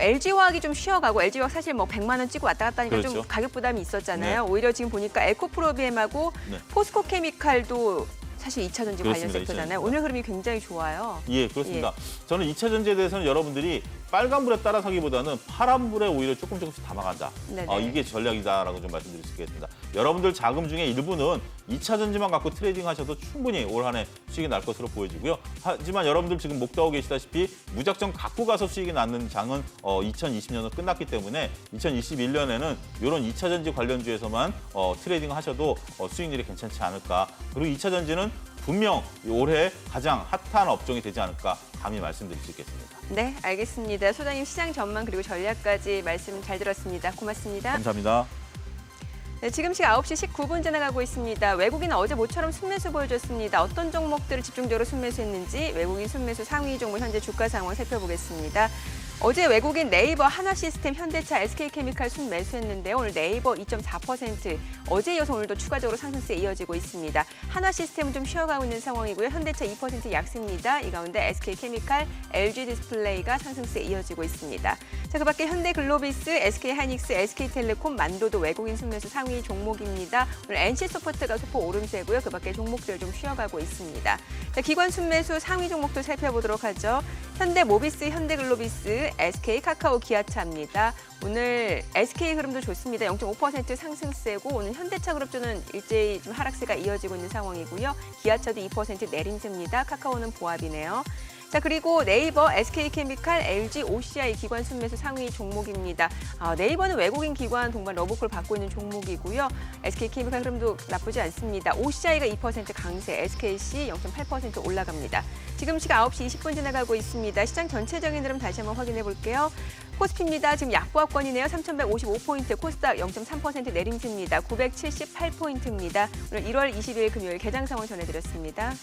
[SPEAKER 1] LG화학이 좀 쉬어가고 LG화학 사실 뭐 100만 원 찍고 왔다 갔다 하니까 좀
[SPEAKER 2] 그렇죠.
[SPEAKER 1] 가격 부담이 있었잖아요.
[SPEAKER 2] 네.
[SPEAKER 1] 오히려 지금 보니까 에코프로비엠하고
[SPEAKER 2] 네.
[SPEAKER 1] 포스코케미칼도 사실 2차 전지 관련
[SPEAKER 2] 그렇습니다.
[SPEAKER 1] 섹터잖아요.
[SPEAKER 2] 2차
[SPEAKER 1] 오늘 흐름이 굉장히 좋아요.
[SPEAKER 2] 예, 그렇습니다. 저는 2차 전지에 대해서는 여러분들이 빨간불에 따라서기보다는 파란불에 오히려 조금씩 담아간다.
[SPEAKER 1] 네네.
[SPEAKER 2] 이게 전략이다라고 좀 말씀드릴 수 있겠습니다. 여러분들 자금 중에 일부는 2차 전지만 갖고 트레이딩 하셔도 충분히 올 한 해 수익이 날 것으로 보여지고요. 하지만 여러분들 지금 목도하고 계시다시피 무작정 갖고 가서 수익이 나는 장은 2020년은 끝났기 때문에 2021년에는 이런 2차 전지 관련주에서만 트레이딩 하셔도 수익률이 괜찮지 않을까. 그리고 2차 전지는 분명 올해 가장 핫한 업종이 되지 않을까 감히 말씀드릴 수 있겠습니다.
[SPEAKER 1] 네, 알겠습니다. 소장님 시장 전망 그리고 전략까지 말씀 잘 들었습니다. 고맙습니다.
[SPEAKER 2] 감사합니다.
[SPEAKER 1] 네, 지금 시각 9시 19분 지나가고 있습니다. 외국인은 어제 모처럼 순매수 보여줬습니다. 어떤 종목들을 집중적으로 순매수했는지 외국인 순매수 상위 종목 현재 주가 상황 살펴보겠습니다. 어제 외국인 네이버, 하나시스템, 현대차, SK케미칼 순매수했는데요. 오늘 네이버 2.4%, 어제 이어서 오늘도 추가적으로 상승세 이어지고 있습니다. 하나시스템은 좀 쉬어가고 있는 상황이고요. 현대차 2% 약세입니다. 이 가운데 SK케미칼, LG디스플레이가 상승세 이어지고 있습니다. 자, 그밖에 현대글로비스, SK하이닉스, SK텔레콤, 만도도 외국인 순매수 상위 종목입니다. 오늘 NC소프트가 소폭 오름세고요. 그밖에 종목들 좀 쉬어가고 있습니다. 자, 기관 순매수 상위 종목도 살펴보도록 하죠. 현대모비스, 현대글로비스, SK 카카오 기아차입니다. 오늘 SK 흐름도 좋습니다. 0.5% 상승세고 오늘 현대차 그룹주는 일제히 좀 하락세가 이어지고 있는 상황이고요. 기아차도 2% 내림세입니다. 카카오는 보합이네요. 자, 그리고 네이버, SK케미칼, LG, OCI 기관 순매수 상위 종목입니다. 네이버는 외국인 기관 동반 러브콜 받고 있는 종목이고요. SK케미칼 흐름도 나쁘지 않습니다. OCI가 2% 강세, SKC 0.8% 올라갑니다. 지금 시각 9시 20분 지나가고 있습니다. 시장 전체적인 흐름 다시 한번 확인해 볼게요. 코스피입니다. 지금 약보합권이네요. 3,155포인트, 코스닥 0.3% 내림세입니다. 978포인트입니다. 오늘 1월 20일 금요일 개장 상황 전해드렸습니다.